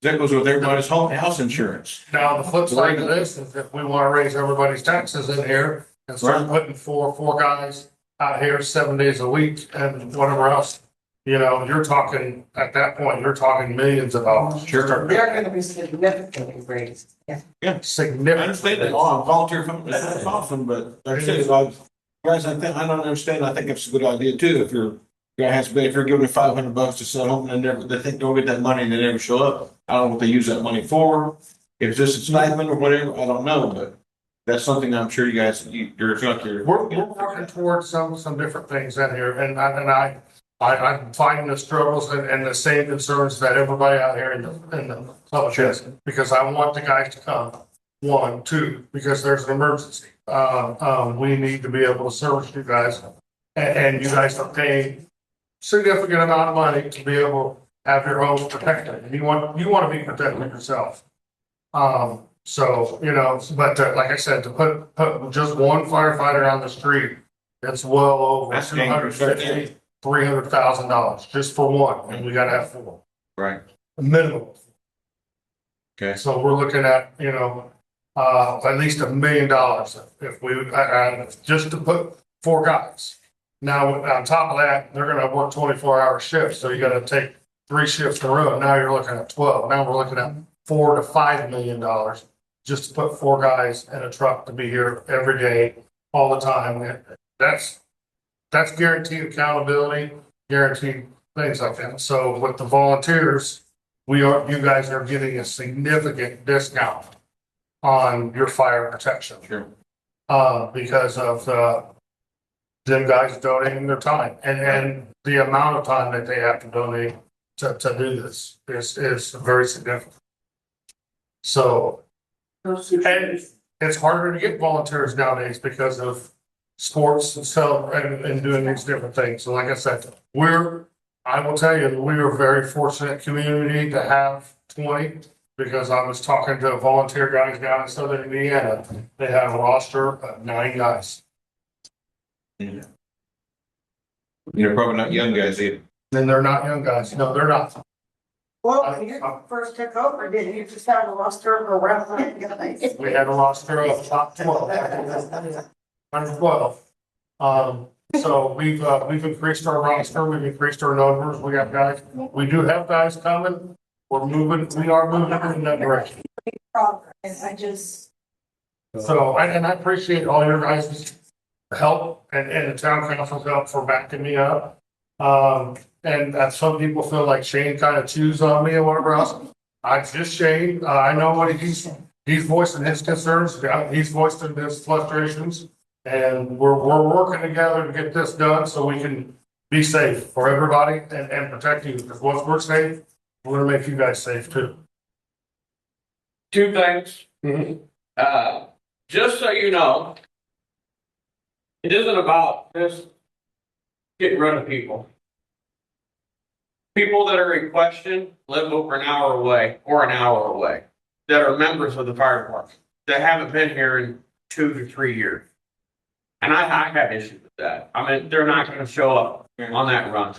That goes with everybody's house insurance.
the flip side of this is if we want to raise everybody's taxes in here and start putting four guys out here 7 days a week and whatever else, you know, you're talking, at that point, you're talking millions of dollars.
Sure.
They're gonna be significantly raised. Yeah.
I
Significant.
understand that, oh, volunteer from, that's awesome, but like I said, like, guys, I don't understand, I think it's a good idea too, if you're, guy has to be, if you're giving $500 to sell home and they think they'll get that money and they never show up. I don't know what they use that money for, if it's just a stipend or whatever, I don't know, but that's something I'm sure you guys, you're,
We're working towards some different things in here, and I'm finding the struggles and the same concerns that everybody out here in the public has, because I want the guys to come. 1, 2, because there's an emergency. We need to be able to service you guys, and you guys are paying significant amount of money to be able to have your homes protected, and you want to be protected yourself. So, you know, but like I said, to put just one firefighter on the street, it's well over
That's dangerous.
$300,000 just for one, and we gotta have 4.
right,
Minimum.
okay.
So we're looking at, you know, at least $1 million if we, just to put 4 guys. Now, on top of that, they're gonna work 24-hour shifts, so you gotta take 3 shifts in a row. Now you're looking at 12. Now we're looking at $4 to $5 million just to put 4 guys in a truck to be here every day, all the time. That's guaranteed accountability, guaranteed things like that. So with the volunteers, you guys are getting a significant discount on your fire protection.
Sure.
Because of them guys donating their time and the amount of time that they have to donate to do this is very significant. So, and it's harder to get volunteers nowadays because of sports and so, and doing these different things. So like I said, I will tell you, we are a very fortunate community to have 20, because I was talking to volunteer guys down in Southern Indiana. They have a roster of 9 guys.
Yeah. You're probably not young guys either.
And they're not young guys. No, they're not.
Well, when you first took over, didn't you just have a roster of around 9 guys?
We had a roster of about 12. 12. So we've increased our roster, we've increased our numbers, we got guys, we do have guys coming. We are moving in that direction.
Progress, I just,
So, and I appreciate all your guys' help and the town council's help for backing me up. And some people feel like Shane kind of chews on me or whatever else. I just Shane, I know what he's voicing his concerns, he's voicing his frustrations. And we're working together to get this done so we can be safe for everybody and protect you. Because once we're safe, we're gonna make you guys safe too.
2 things. Just so you know, it isn't about just getting rid of people. People that are in question live over an hour away or an hour away that are members of the fire department that haven't been here in 2 to 3 years. And I have issues with that. I mean, they're not going to show up on that run.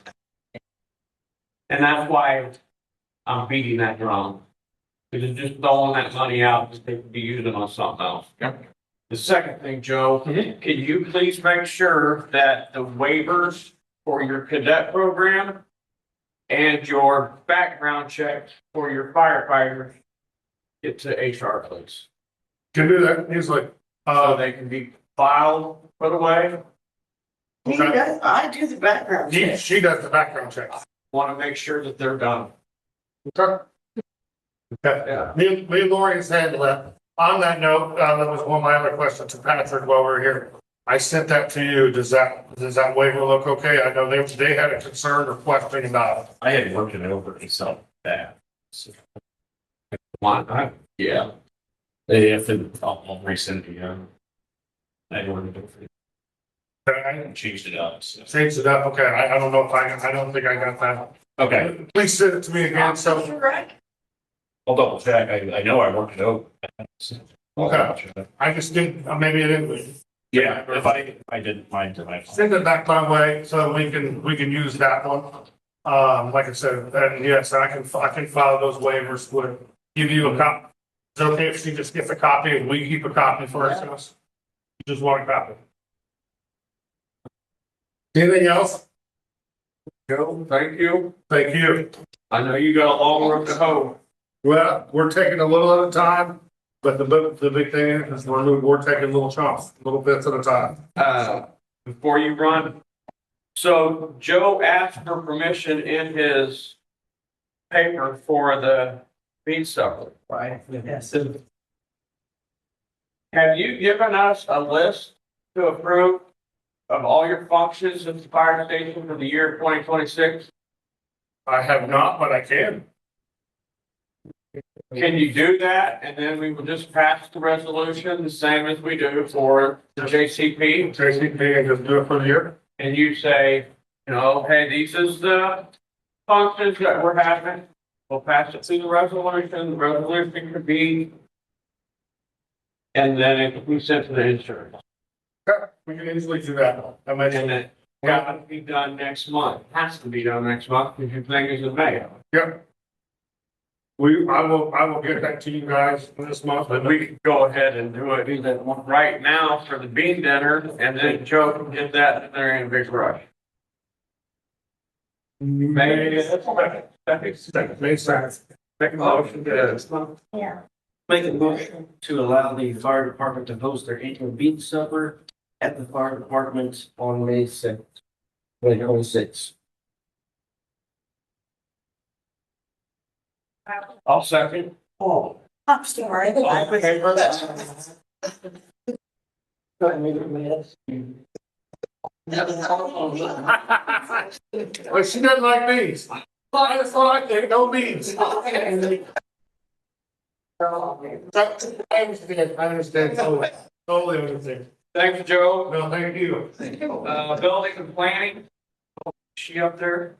And that's why I'm beating that drum. Because it's just throwing that money out that they could be using on something else. The second thing, Joe, can you please make sure that the waivers for your cadet program and your background checks for your firefighters get to HR, please?
Can do that easily.
So they can be filed for the way.
I do the background check.
She does the background check.
Want to make sure that they're done.
Okay.
Yeah.
Me and Lori has handled that. On that note, that was one of my other questions to Patrick while we were here. I sent that to you. Does that waiver look okay? I know they had a concern or question about it.
I had worked it over and some that. So, yeah. They have to, I'll resend it, I ordered it.
I
Changed it up, so.
changed it up. Okay, I don't know if I don't think I got that.
Okay,
Please send it to me again. So,
I'll double check. I know I worked it over.
okay. I just didn't, maybe I didn't.
Yeah, if I didn't mind, then I.
Send it back my way so we can use that one. Like I said, and yes, I can file those waivers, would give you a copy. Is it okay if she just gets a copy and we keep a copy for ourselves? Just one copy. Anything else?
Joe, thank you.
Thank you.
I know you got a long road to hoe.
Well, we're taking a little at a time, but the big thing is we're taking little chunks, little bits at a time.
Before you run, so Joe asked for permission in his paper for the feed supper.
Right. Yes.
Have you given us a list to approve of all your functions at the fire station for the year 2026?
I have not, but I can.
Can you do that? And then we will just pass the resolution the same as we do for the JCP.
JCP and just do it for the year.
And you say, hey, these is the functions that we're having. We'll pass it through the resolution. The resolution could be, and then it can be sent to the insurance.
We can easily do that. I
And
mentioned
then got to be done next month. Has to be done next month because your thing is in May.
Yep. I will get that to you guys this month.
But we can go ahead and do it right now for the bean dinner, and then Joe can get that in there in a big rush. May sense. Make a motion to.
Yeah.
Make a motion to allow the fire department to host their annual bean supper at the fire department on May 6th, 2026.
I'll second.
Oh,
I'm sorry.
okay for that. Go ahead, make it minutes.
Well, she doesn't like beans. That's what I think, no beans. I understand, totally understand.
Thanks, Joe.
No, thank you.
Building and planning. She up there?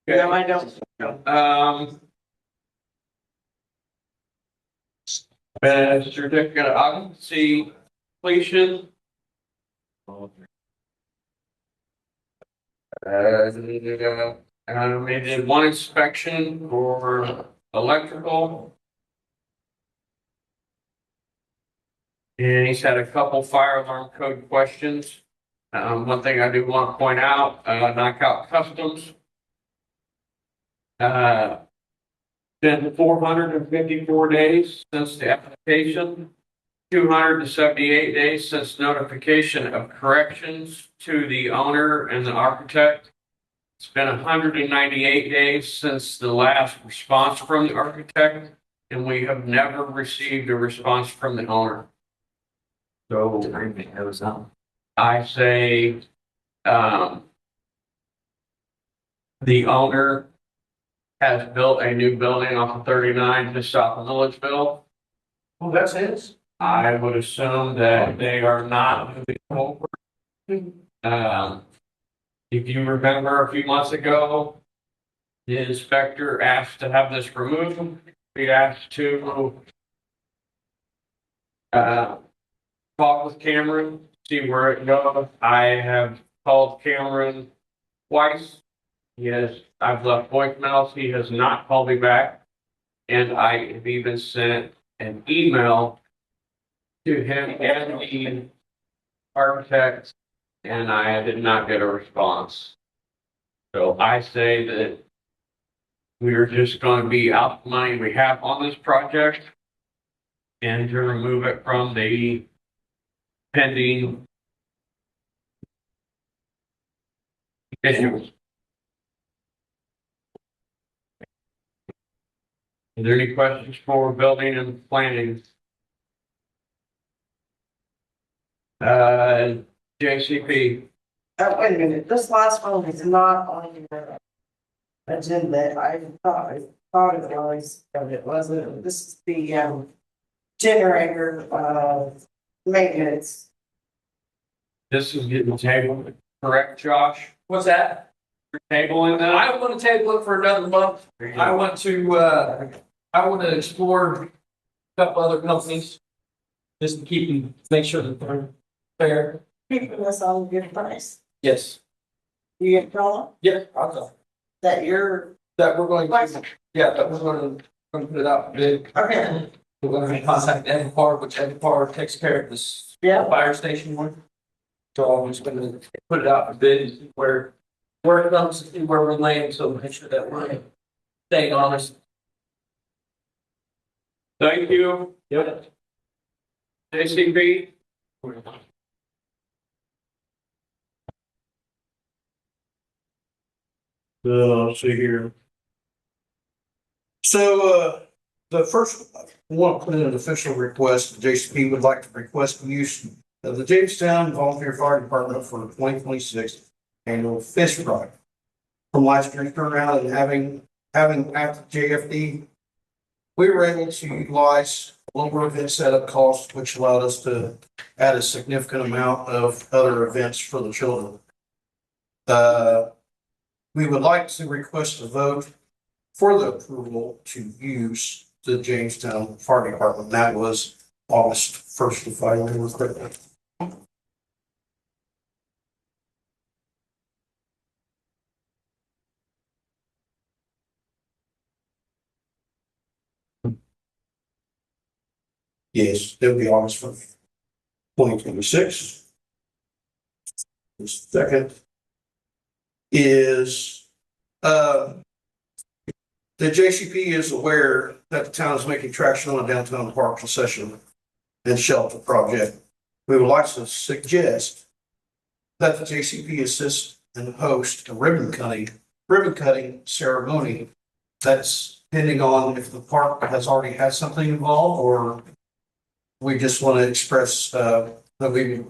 No, I don't.
Certificate of occupancy completion. We did one inspection for electrical. And he's had a couple fire alarm code questions. One thing I do want to point out, Knockout Customs. Been 454 days since the application, 278 days since notification of corrections to the owner and the architect. It's been 198 days since the last response from the architect, and we have never received a response from the owner. So I say, the owner has built a new building off of 39 just south of Milledgeville.
Well, that's his.
I would assume that they are not moving forward. If you remember a few months ago, the inspector asked to have this removed. We asked to talk with Cameron, see where it goes. I have called Cameron twice. I've left voicemails. He has not called me back. And I have even sent an email to him and the architect, and I did not get a response. So I say that we are just going to be out the money we have on this project and to remove it from the pending issues. Are there any questions for building and planning? JCP,
Wait a minute, this last one is not on your agenda. I thought it was, but it wasn't. This is the, generator, maintenance.
this is getting tabled, correct, Josh?
What's that?
You're tabling that?
I want to table it for another month. I want to explore a couple other companies. Just to keep them, make sure that they're fair.
Keeping us on a good price.
Yes.
You get call
Yeah, I'll go.
that you're,
That we're going to, yeah, that we're going to put it out for bid.
okay,
We're going to contact Edipar, which Edipar takes care of this
yeah,
fire station one. So I'm just gonna put it out for bid and see where it comes, and see where we land, so make sure that we're staying honest.
Thank you.
Yep.
JCP,
Let's see here. So, the first one, put in an official request, the JCP would like to request the use of the Jamestown Volunteer Fire Department for the 2026 annual fish fry. From last year's turnaround and having at the JFD, we were able to utilize a lower event setup costs, which allowed us to add a significant amount of other events for the children. We would like to request a vote for the approval to use the Jamestown Fire Department. That was August 1st, if I remember correctly. Yes, it'll be August 1st, 2026. The second is, the JCP is aware that the town is making traction on a downtown park concession and shelter project. We would like to suggest that the JCP assist and host a ribbon cutting ceremony that's depending on if the park has already had something involved or we just want to express that we'd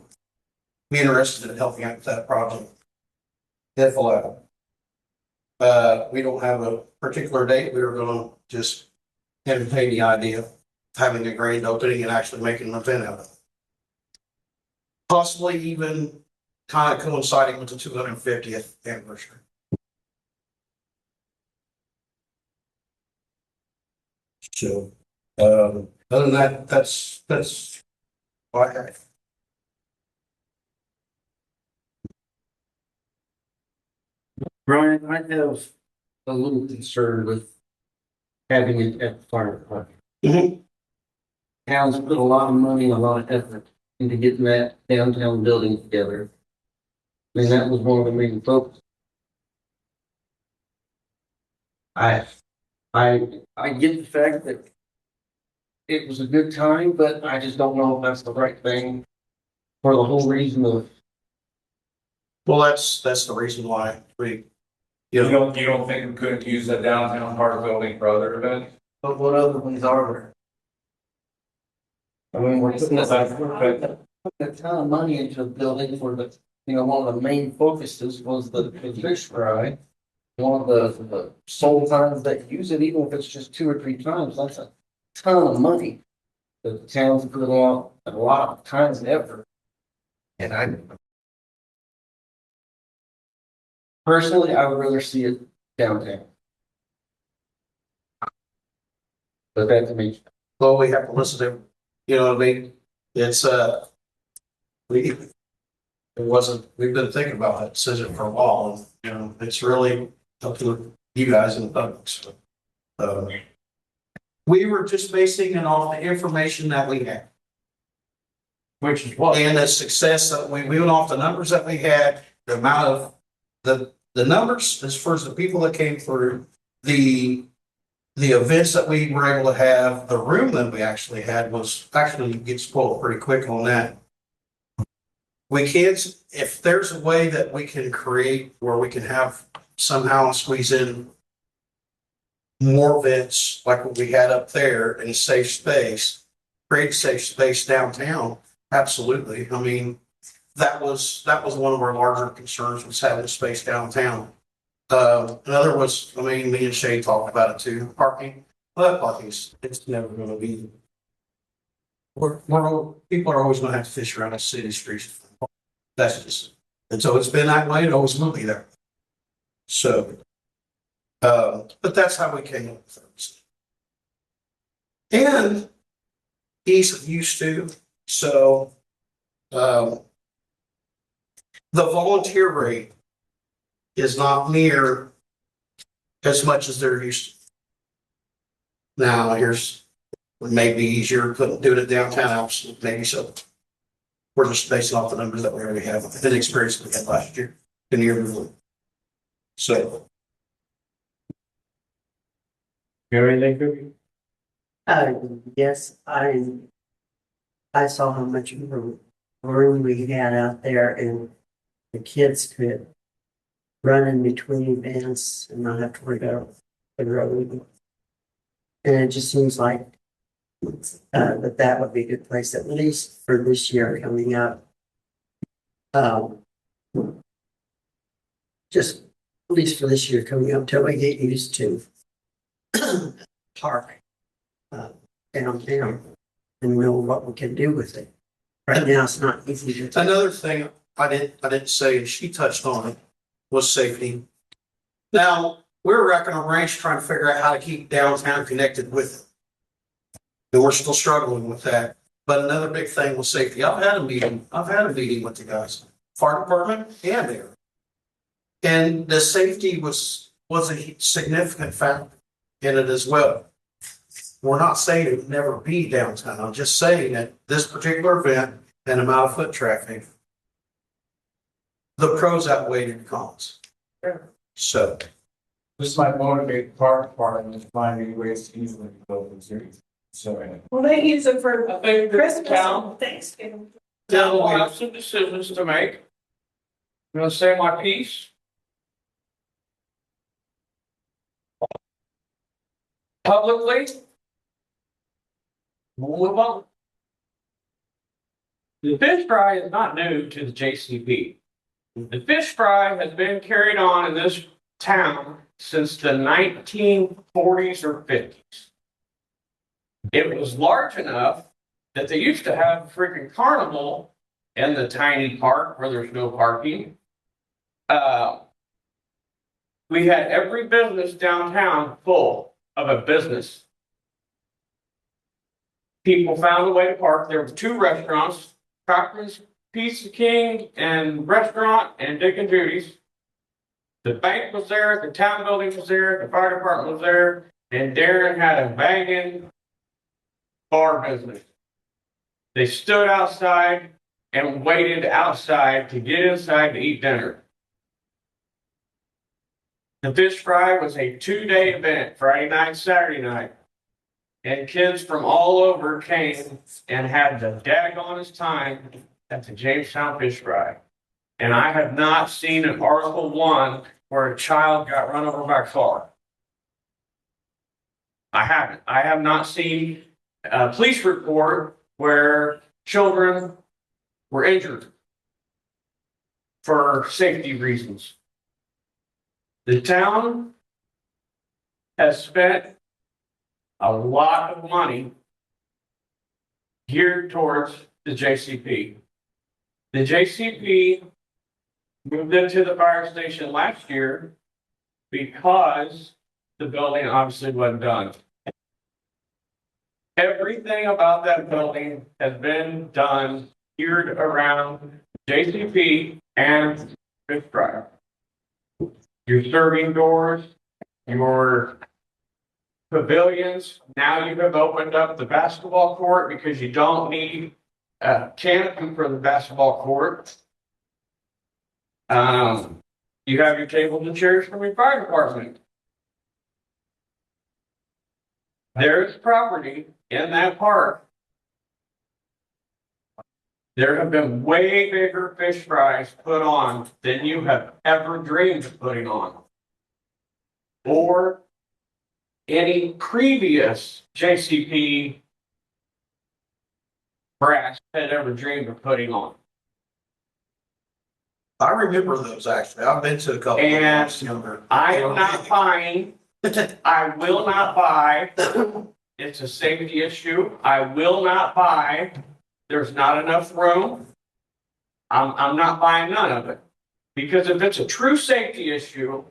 be interested in helping out with that project. If allowed. We don't have a particular date. We were going to just entertain the idea of having a grand opening and actually making an event out of it. Possibly even kind of coinciding with the 250th anniversary. So, other than that, that's what I have.
Brian, I have a little concern with having it at the fire department.
Mhm.
Town's put a lot of money and a lot of effort into getting that downtown building together. I mean, that was one of the main focus. I get the fact that it was a good time, but I just don't know if that's the right thing for the whole reason of.
Well, that's the reason why we,
you don't think we could use the downtown park building for other events?
But what other ones are there? I mean, we're putting a ton of money into the building for the, one of the main focuses was the fish fry. One of the sole times that use it, even if it's just 2 or 3 times, that's a ton of money. The town's put on a lot of time and effort. And personally, I would rather see it downtown. But that's me.
well, we have to listen to, what I mean? It's, we've been thinking about that decision for a while, and, it's really up to you guys and the public. So, we were just basing it on the information that we had.
Which is what?
And the success that we went off the numbers that we had, the amount of the numbers as far as the people that came through, the events that we were able to have, the room that we actually had was actually get spoiled pretty quick on that. We can't, if there's a way that we can create where we can have somehow squeeze in more events like what we had up there in a safe space, create a safe space downtown,
absolutely. I mean, that was one of our larger concerns, was having space downtown. Another was, I mean, me and Shay talked about it too, parking. Well, that parking's, it's never gonna be. People are always gonna have to fish around the city streets. That's just, and so it's been that way, it always will be there. So, but that's how we came up with it. And he's used to, so, the volunteer rate is not near as much as they're used to. Now, here's, it may be easier, couldn't do it at downtown house, maybe so. We're just basing off the numbers that we already have, the experience we had last year, in the year before. So.
You have anything, Cookie?
Yes, I saw how much room we had out there, and the kids could run in between events and not have to worry about the road. And it just seems like that would be a good place, at least for this year coming up. Just at least for this year coming up till we get used to park downtown and know what we can do with it. Right now, it's not easy to.
Another thing I didn't say, and she touched on it, was safety. Now, we're racking our brains trying to figure out how to keep downtown connected with it. And we're still struggling with that. But another big thing was safety. I've had a meeting with the guys, fire department and there. And the safety was a significant factor in it as well. We're not saying it would never be downtown. I'm just saying that this particular event and amount of foot traffic, the pros outweighed the cons. So.
This might motivate the park department to find new ways to easily build the series. So.
Well, they use it for
I think this
Christmas
town,
and Thanksgiving.
town will have some decisions to make. I'm gonna say my piece. Publicly. We'll move on. The fish fry is not new to the JCP. The fish fry has been carried on in this town since the 1940s or 50s. It was large enough that they used to have a freaking carnival in the tiny park where there's no parking. We had every business downtown full of a business. People found a way to park. There were 2 restaurants, Cochran's Pizza King and Restaurant and Dick and Judy's. The bank was there, the town building was there, the fire department was there, and Darren had a banging bar business. They stood outside and waited outside to get inside to eat dinner. The fish fry was a 2-day event, Friday night, Saturday night. And kids from all over came and had the daggone time at the Jamestown Fish Fry. And I have not seen an Article 1 where a child got run over by a car. I haven't. I have not seen a police report where children were injured for safety reasons. The town has spent a lot of money geared towards the JCP. The JCP moved into the fire station last year because the building obviously wasn't done. Everything about that building has been done geared around JCP and fish fry. Your serving doors, your pavilions. Now you have opened up the basketball court because you don't need a canopy for the basketball court. You have your tables and chairs from your fire department. There's property in that park. There have been way bigger fish fries put on than you have ever dreamed of putting on. Or any previous JCP brass had ever dreamed of putting on.
I remember those actually. I've been to a couple when I was younger.
I am not buying, I will not buy. It's a safety issue. I will not buy. There's not enough room. I'm not buying none of it. Because if it's a true safety issue,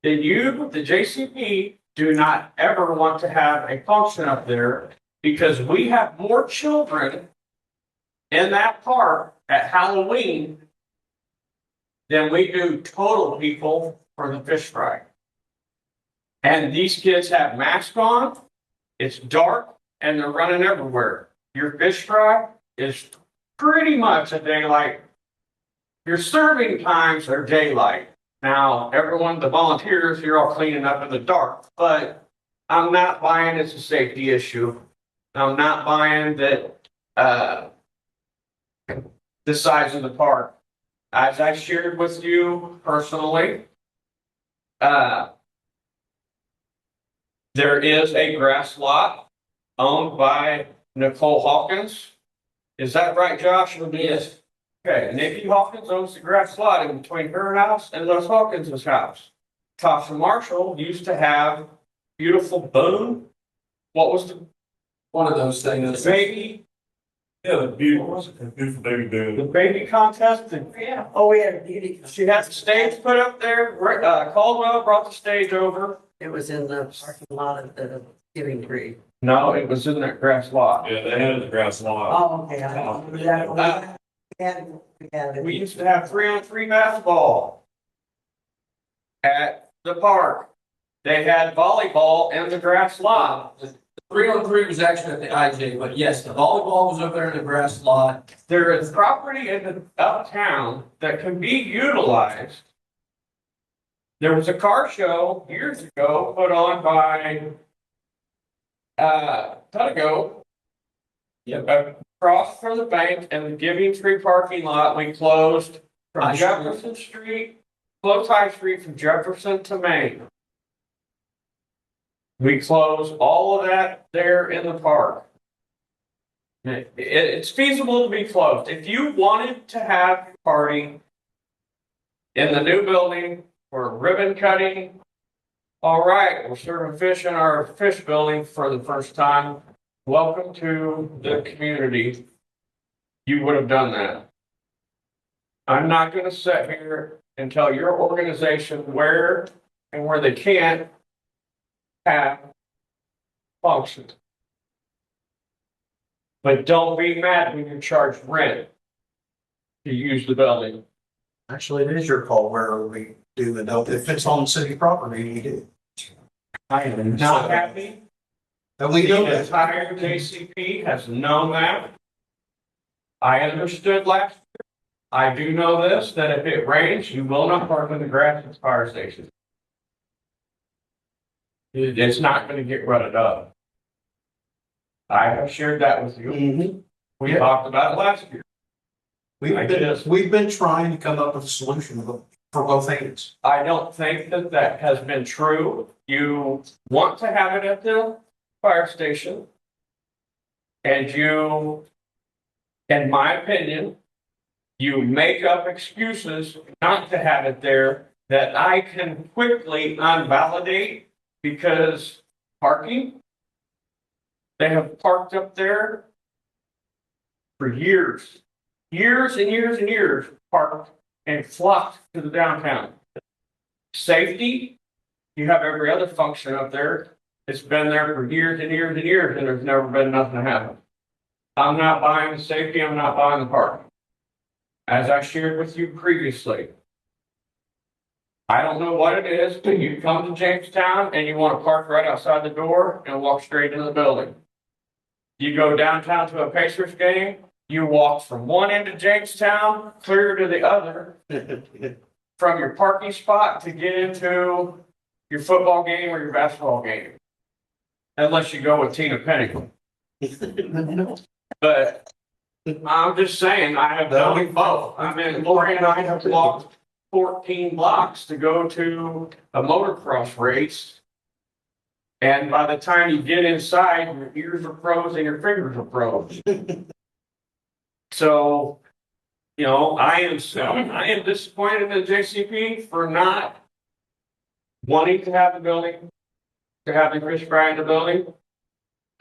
then you, the JCP, do not ever want to have a function up there because we have more children in that park at Halloween than we do total people for the fish fry. And these kids have masks on, it's dark, and they're running everywhere. Your fish fry is pretty much a daylight. Your serving times are daylight. Now, everyone, the volunteers, you're all cleaning up in the dark, but I'm not buying it's a safety issue. I'm not buying that the size of the park. As I shared with you personally, there is a grass lot owned by Nicole Hawkins. Is that right, Josh?
Yes.
Okay, Nikki Hawkins owns the grass lot in between her house and Les Hawkins' house. Tasha Marshall used to have beautiful Boone. What was the
One of those things.
baby?
Yeah, the beautiful baby
The
doing.
baby contest.
Yeah.
Oh, we had a beauty.
She had the stage put up there. Caldwell brought the stage over.
It was in the parking lot of the Giving Tree.
No, it was in that grass lot.
Yeah, they had the grass lot.
Oh, okay. I remember that. We had it.
We used to have 3-on-3 basketball at the park. They had volleyball in the grass lot.
The 3-on-3 was actually at the IJ, but yes, the volleyball was up there in the grass lot.
There is property in the uptown that can be utilized. There was a car show years ago put on by Tutago. Across from the bank and the Giving Tree parking lot, we closed from
High Street.
Jefferson Street, closed High Street from Jefferson to Main. We closed all of that there in the park. It's feasible to be closed. If you wanted to have a party in the new building for ribbon cutting, all right, we're serving fish in our fish building for the first time. Welcome to the community. You would have done that. I'm not going to sit here and tell your organization where and where they can't have functions. But don't be mad when you're charged rent to use the building.
Actually, it is your call where we do the dope. If it's on city property, you do.
I am not happy.
And we do
The
that.
entire JCP has known that. I understood last year. I do know this, that if it rains, you will not park in the grass at the fire station. It's not gonna get rutted up. I have shared that with you.
Mhm.
We talked about it last year.
We've been trying to come up with a solution for both ends.
I don't think that that has been true. You want to have it at the fire station. And you, in my opinion, you make up excuses not to have it there that I can quickly unvalidate because parking, they have parked up there for years, years and years and years, parked and flocked to the downtown. Safety, you have every other function up there. It's been there for years and years and years, and there's never been nothing to happen. I'm not buying the safety, I'm not buying the parking. As I shared with you previously, I don't know what it is, but you come to Jamestown and you want to park right outside the door and walk straight into the building. You go downtown to a Pacers game, you walk from one end of Jamestown clear to the other from your parking spot to get into your football game or your basketball game. Unless you go with Tina Penny. But I'm just saying, I have done both. I mean, Lori and I have walked 14 blocks to go to a motocross race. And by the time you get inside, your ears are froze and your fingers are froze. So, I am disappointed in JCP for not wanting to have the building, to have the fish fry in the building.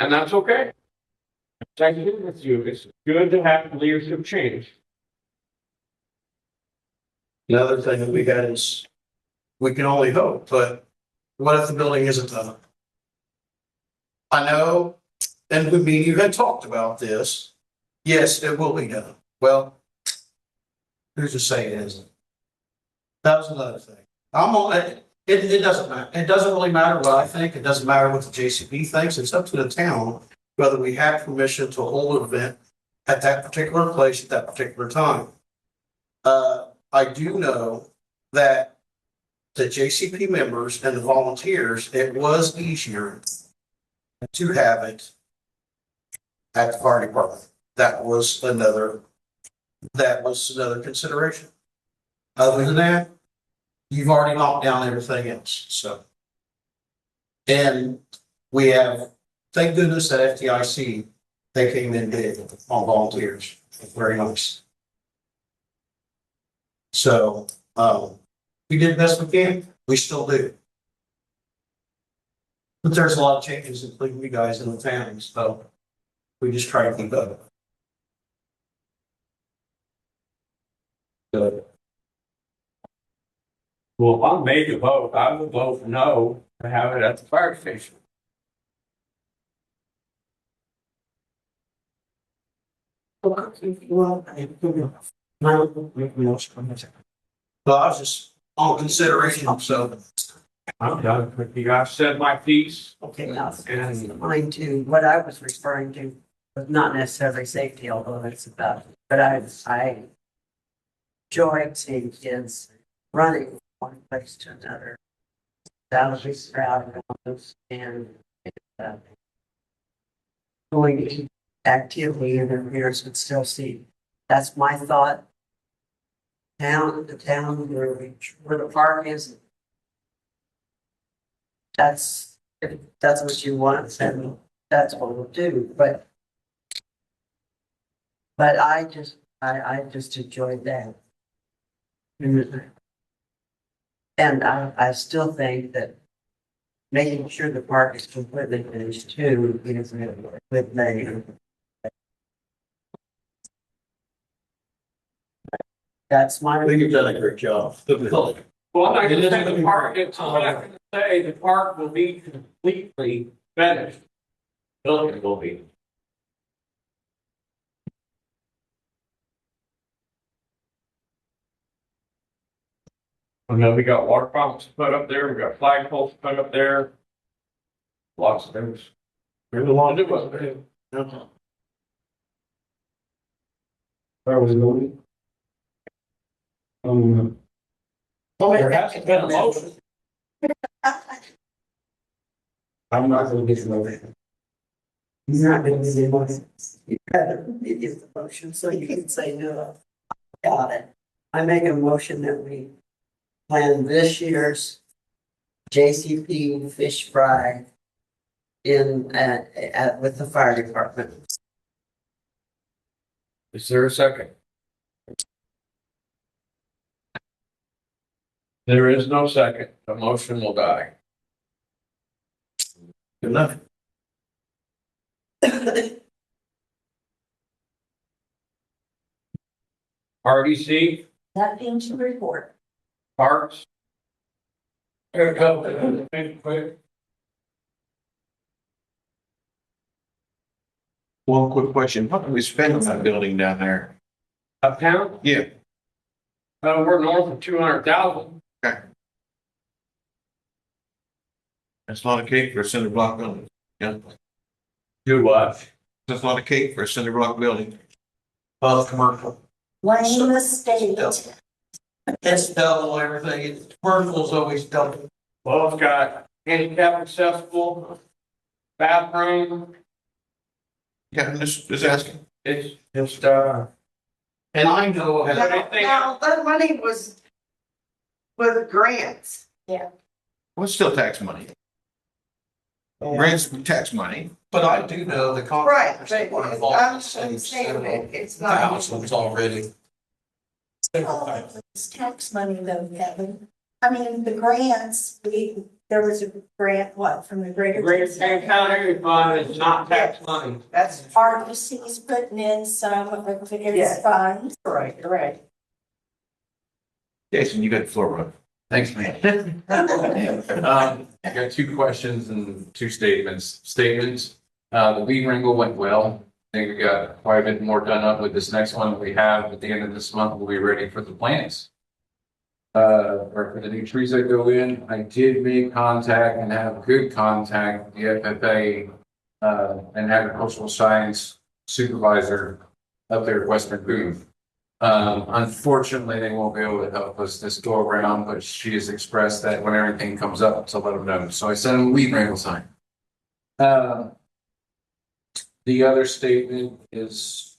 And that's okay. I agree with you. It's good to have leadership change.
Another thing that we got is, we can only hope, but what if the building isn't done? I know, and we, me and you had talked about this. Yes, it will be done. Well, who's to say it isn't? That was another thing. I'm on it. It doesn't matter. It doesn't really matter what I think. It doesn't matter what the JCP thinks. It's up to the town whether we have permission to hold an event at that particular place at that particular time. I do know that the JCP members and the volunteers, it was easier to have it at the fire department. That was another consideration. Other than that, you've already knocked down everything else, so. And we have, thank goodness that FDIC, they came in big on volunteers, very nice. So, we did the best we can, we still do. But there's a lot of changes, including you guys in the town, so we just try to keep up. Good.
Well, if I'm made to vote, I will vote no to have it at the fire station.
Well, I was just on consideration, so.
I'm done with you. I've said my piece.
Okay, now, mine too, what I was referring to was not necessarily safety, although it's about, but I enjoy seeing kids running from one place to another. That was proud of and going to actively interferes would still see. That's my thought. The town where the park is. If that's what you want, then that's what we'll do, but I just enjoyed that. And I still think that making sure the park is completely finished too, is with me. That's my.
I think you've done a great job.
Well, I'm not gonna say the park, I'm not gonna say the park will be completely finished. Building will be. I know we got water fountains put up there, we got flagpoles put up there. Lots of things. Really long to do up there.
Where was it going?
There hasn't been a motion.
I'm not gonna get to know that.
He's not going to do motion. You better give the motion so you can say no. Got it. I make a motion that we plan this year's JCP fish fry in with the fire department.
Is there a second? There is no second. The motion will die.
Good enough.
RDC,
That being to report.
Parks. There we go. Quick.
One quick question, what do we spend on that building down there?
Uptown,
Yeah,
we're north of 200,000.
that's not a cake for a cinder block building. Yeah,
Do what?
that's not a cake for a cinder block building.
Commercial.
Blame the state.
It's double everything. Commercial's always double.
Well, it's got handicap accessible, bathroom.
Yeah, I'm just asking.
It's just,
And I know.
Now, that money was with grants.
Well, it's still tax money. Grants tax money.
But I do know the
Right,
contractors
but
that were
I'm
involved in the
saying
same
that it's not.
thousands already.
It's tax money though, Kevin. I mean, the grants, there was a grant, what, from the Greater.
Greater Kane County Fund is not tax money.
That's
RBC's putting in some of
Yeah.
its funds.
right.
Jason, you got the floor, bro.
Thanks, man. I got two questions and two statements. Statements, the weed wrangle went well. I think we got quite a bit more done up with this next one that we have at the end of this month. We'll be ready for the plants. Or for the new trees that go in. I did make contact and have good contact with the FFA, and agricultural science supervisor up there at Western Boone. Unfortunately, they won't be able to help us this go around, but she has expressed that when everything comes up to let them know. So I sent them a weed wrangle sign. The other statement is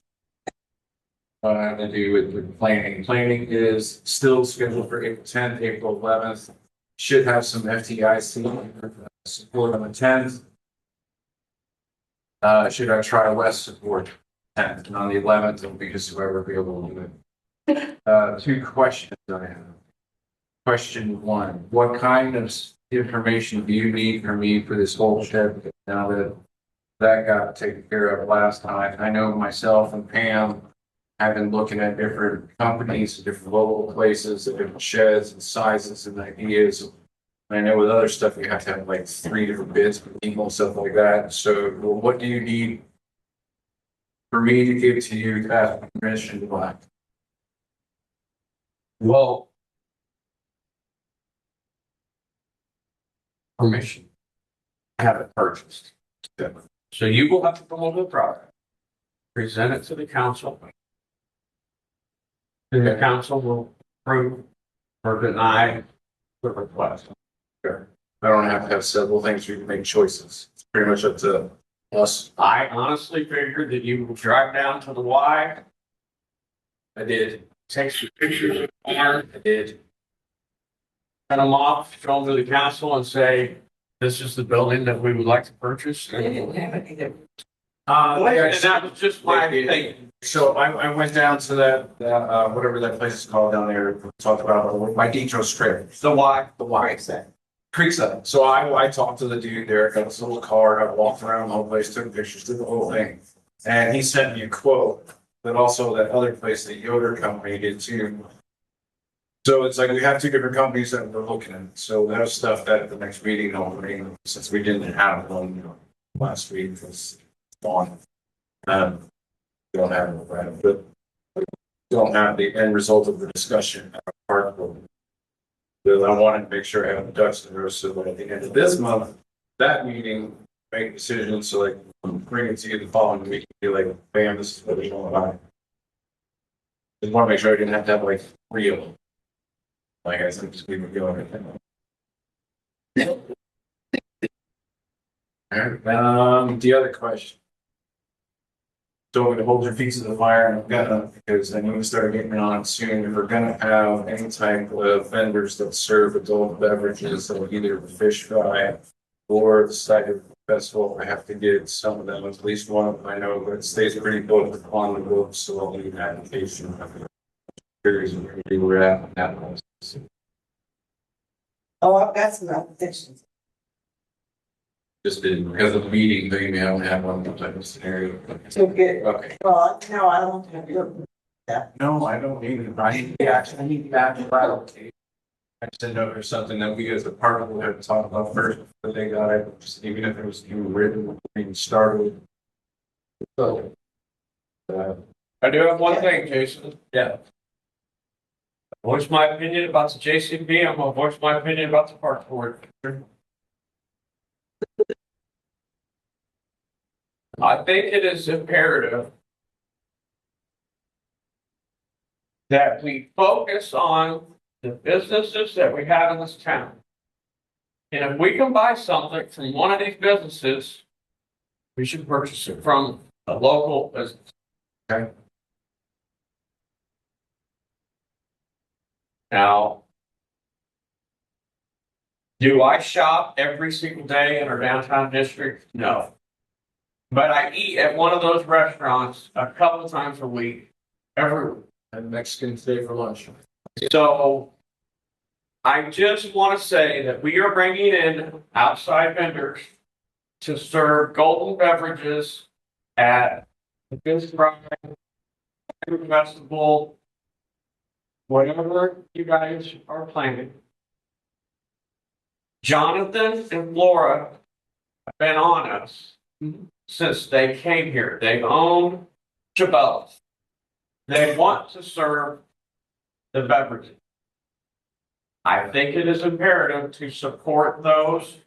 to do with planning. Planning is still scheduled for April 10th, April 11th. Should have some FDIC support on the 10th. Should I try West support 10th, and on the 11th, it'll be just whoever be able to do it. Two questions I have. Question one, what kind of information do you need from me for this whole shed now that that got taken care of last time? I know myself and Pam have been looking at different companies, different local places, different sheds and sizes and ideas. I know with other stuff, you have to have like 3 different bids for people and stuff like that. So what do you need for me to give to you to ask permission to buy?
Well, permission. Have it purchased. So you will have to come over the product, present it to the council. And the council will approve or deny the request.
Sure. I don't have to have several things for you to make choices. It's pretty much up to us.
I honestly figured that you would drive down to the Y.
I did.
Take some pictures of the barn. I did. Print them off, show them to the council and say, this is the building that we would like to purchase.
They didn't have it either.
And that was just my thing.
So I went down to that whatever that place is called down there, we talked about my Detro strip.
The Y.
The Y exact. Creekside. So I talked to the dude there, got this little card, I walked around the whole place, took pictures, did the whole thing. And he sent me a quote, but also that other place, the Yoder company did too. So it's like we have 2 different companies that we're looking at. So that was stuff that at the next meeting, since we didn't have one last week, was on. We don't have it, right? But we don't have the end result of the discussion. Part of it. So I wanted to make sure I have the ducks in a row so that at the end of this month, that meeting, make a decision so like bring it to you the following week, be like, bam, this is what we want to buy. Just want to make sure I didn't have to have like 3 of them. Like I said, just we were going. The other question. Don't want to hold your feet to the fire and gonna, because I know we start getting on soon. If we're gonna have any type of vendors that serve adult beverages, so either the fish fry or the cider festival, I have to get some of them, at least one of them I know, but it stays pretty booked on the books, so I'll need an application. Curious where we were at on that one.
Oh, I've got some applications.
Just didn't, because of the meeting, maybe I don't have one type of scenario.
So good.
Okay.
Well, no, I don't have your.
No, I don't need it. I need the actual application. I just didn't know if there's something that we as a department would have to talk about first, but they got it, just even if it was even written, even started. So.
I do have one thing, Jason.
Yeah.
Voice my opinion about the JCP. I'm gonna voice my opinion about the park board. I think it is imperative that we focus on the businesses that we have in this town. And if we can buy something from one of these businesses, we should purchase it from a local business.
Okay.
Now, do I shop every single day in our downtown district? No. But I eat at one of those restaurants a couple times a week, every week.
And Mexican today for lunch.
So I just want to say that we are bringing in outside vendors to serve golden beverages at the Fish Fry Food Festival, whatever you guys are planning. Jonathan and Laura have been on us since they came here. They've owned Chabela's. They want to serve the beverages. I think it is imperative to support those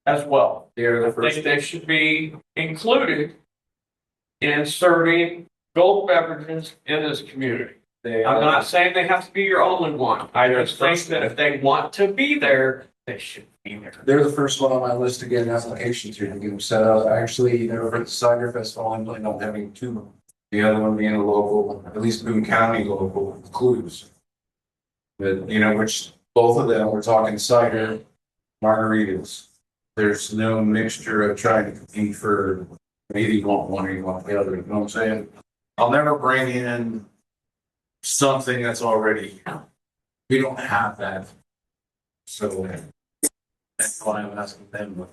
as well. I think they should be included in serving gold beverages in this community. I'm not saying they have to be your only one. I just think that if they want to be there, they should be there.
They're the first one on my list to get an application to get them set up. Actually, they're over at the Cider Festival, I'm planning on having two. The other one being a local, at least Boone County local, Clues. But, you know, which both of them, we're talking cider, margaritas. There's no mixture of trying to compete for, maybe you want one or you want the other, you know what I'm saying? I'll never bring in something that's already, we don't have that. So that's why I'm asking them.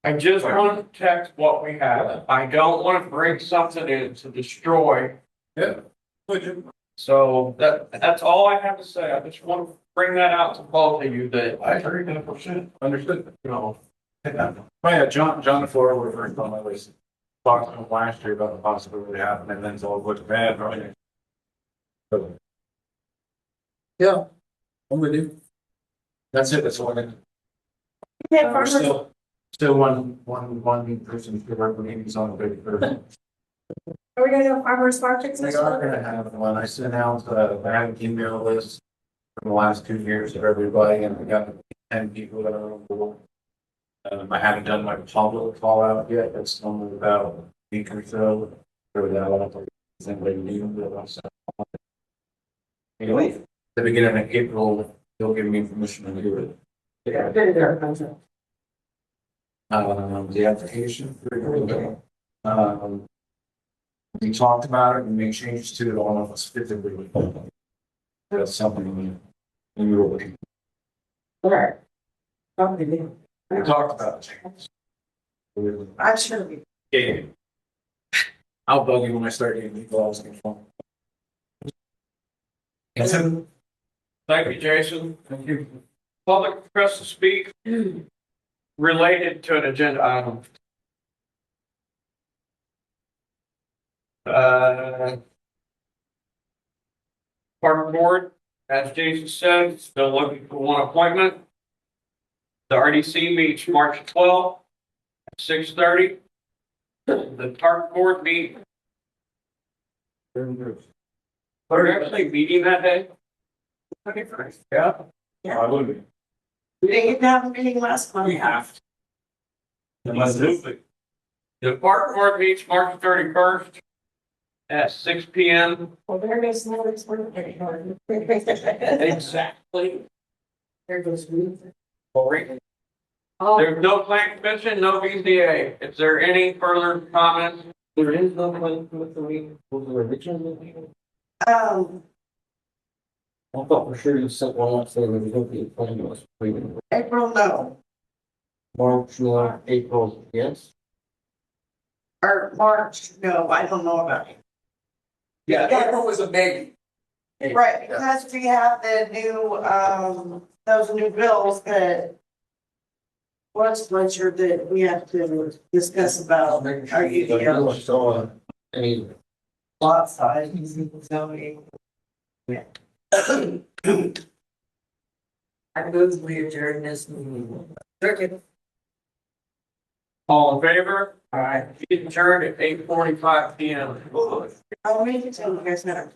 I just want to protect what we have. I don't want to bring something in to destroy.
Yeah.
So that's all I have to say. I just want to bring that out to both of you that
I agree 100%. Understood. You know. Oh yeah, John DeFlora were first on my list. Talked to him last year about the possibility of happening, and then it's all looked bad, right? So, yeah, I'm with you. That's it. That's all I got.
Yeah,
We're still one person for our meetings on the 31st.
Are we gonna do farmers markets
They
this
are
month?
gonna have one. I sent out, I had an email list from the last 2 years of everybody, and we got 10 people that are on board. I haven't done my public call out yet. It's only about a week or so. For that, I don't think anybody knew that I sent. Anyway, the beginning of April, they'll give me permission to do it. Yeah. The application. We talked about it and made changes to it. I don't know if it's physically. That's something we were looking.
Right. Probably do.
We talked about it.
I'm sure we.
Yeah. I'll bug you when I start getting these laws.
Thank you, Jason. Thank you. Public request to speak related to an agenda item. Park board, as Jason said, still looking for one appointment. The RDC meets March 12th at 6:30. The park board meet. We're actually meeting that day. Okay, first. Yeah.
I would be.
We didn't get to have a meeting last month.
We have to. Absolutely. The park board meets March 31st at 6 p.m.
Well, there goes Lori's birthday.
Exactly.
There goes Ruth.
There's no plan commission, no BZA. Is there any further comments?
There is no plan for the week, was there original meeting?
Um,
I thought for sure you sent one up saying there was gonna be a plan to us.
April, no,
March, April, yes.
or March, no, I don't know about it.
Yeah, April was a maybe.
Right, because we have the new, those new bills that. What's pleasure that we have to discuss about our UDO
So, any,
lot size, zoning.
I move we adjourn this meeting. Second.
All in favor? All right. Adjourned at 8:45 p.m.
I'll make it tell you guys now.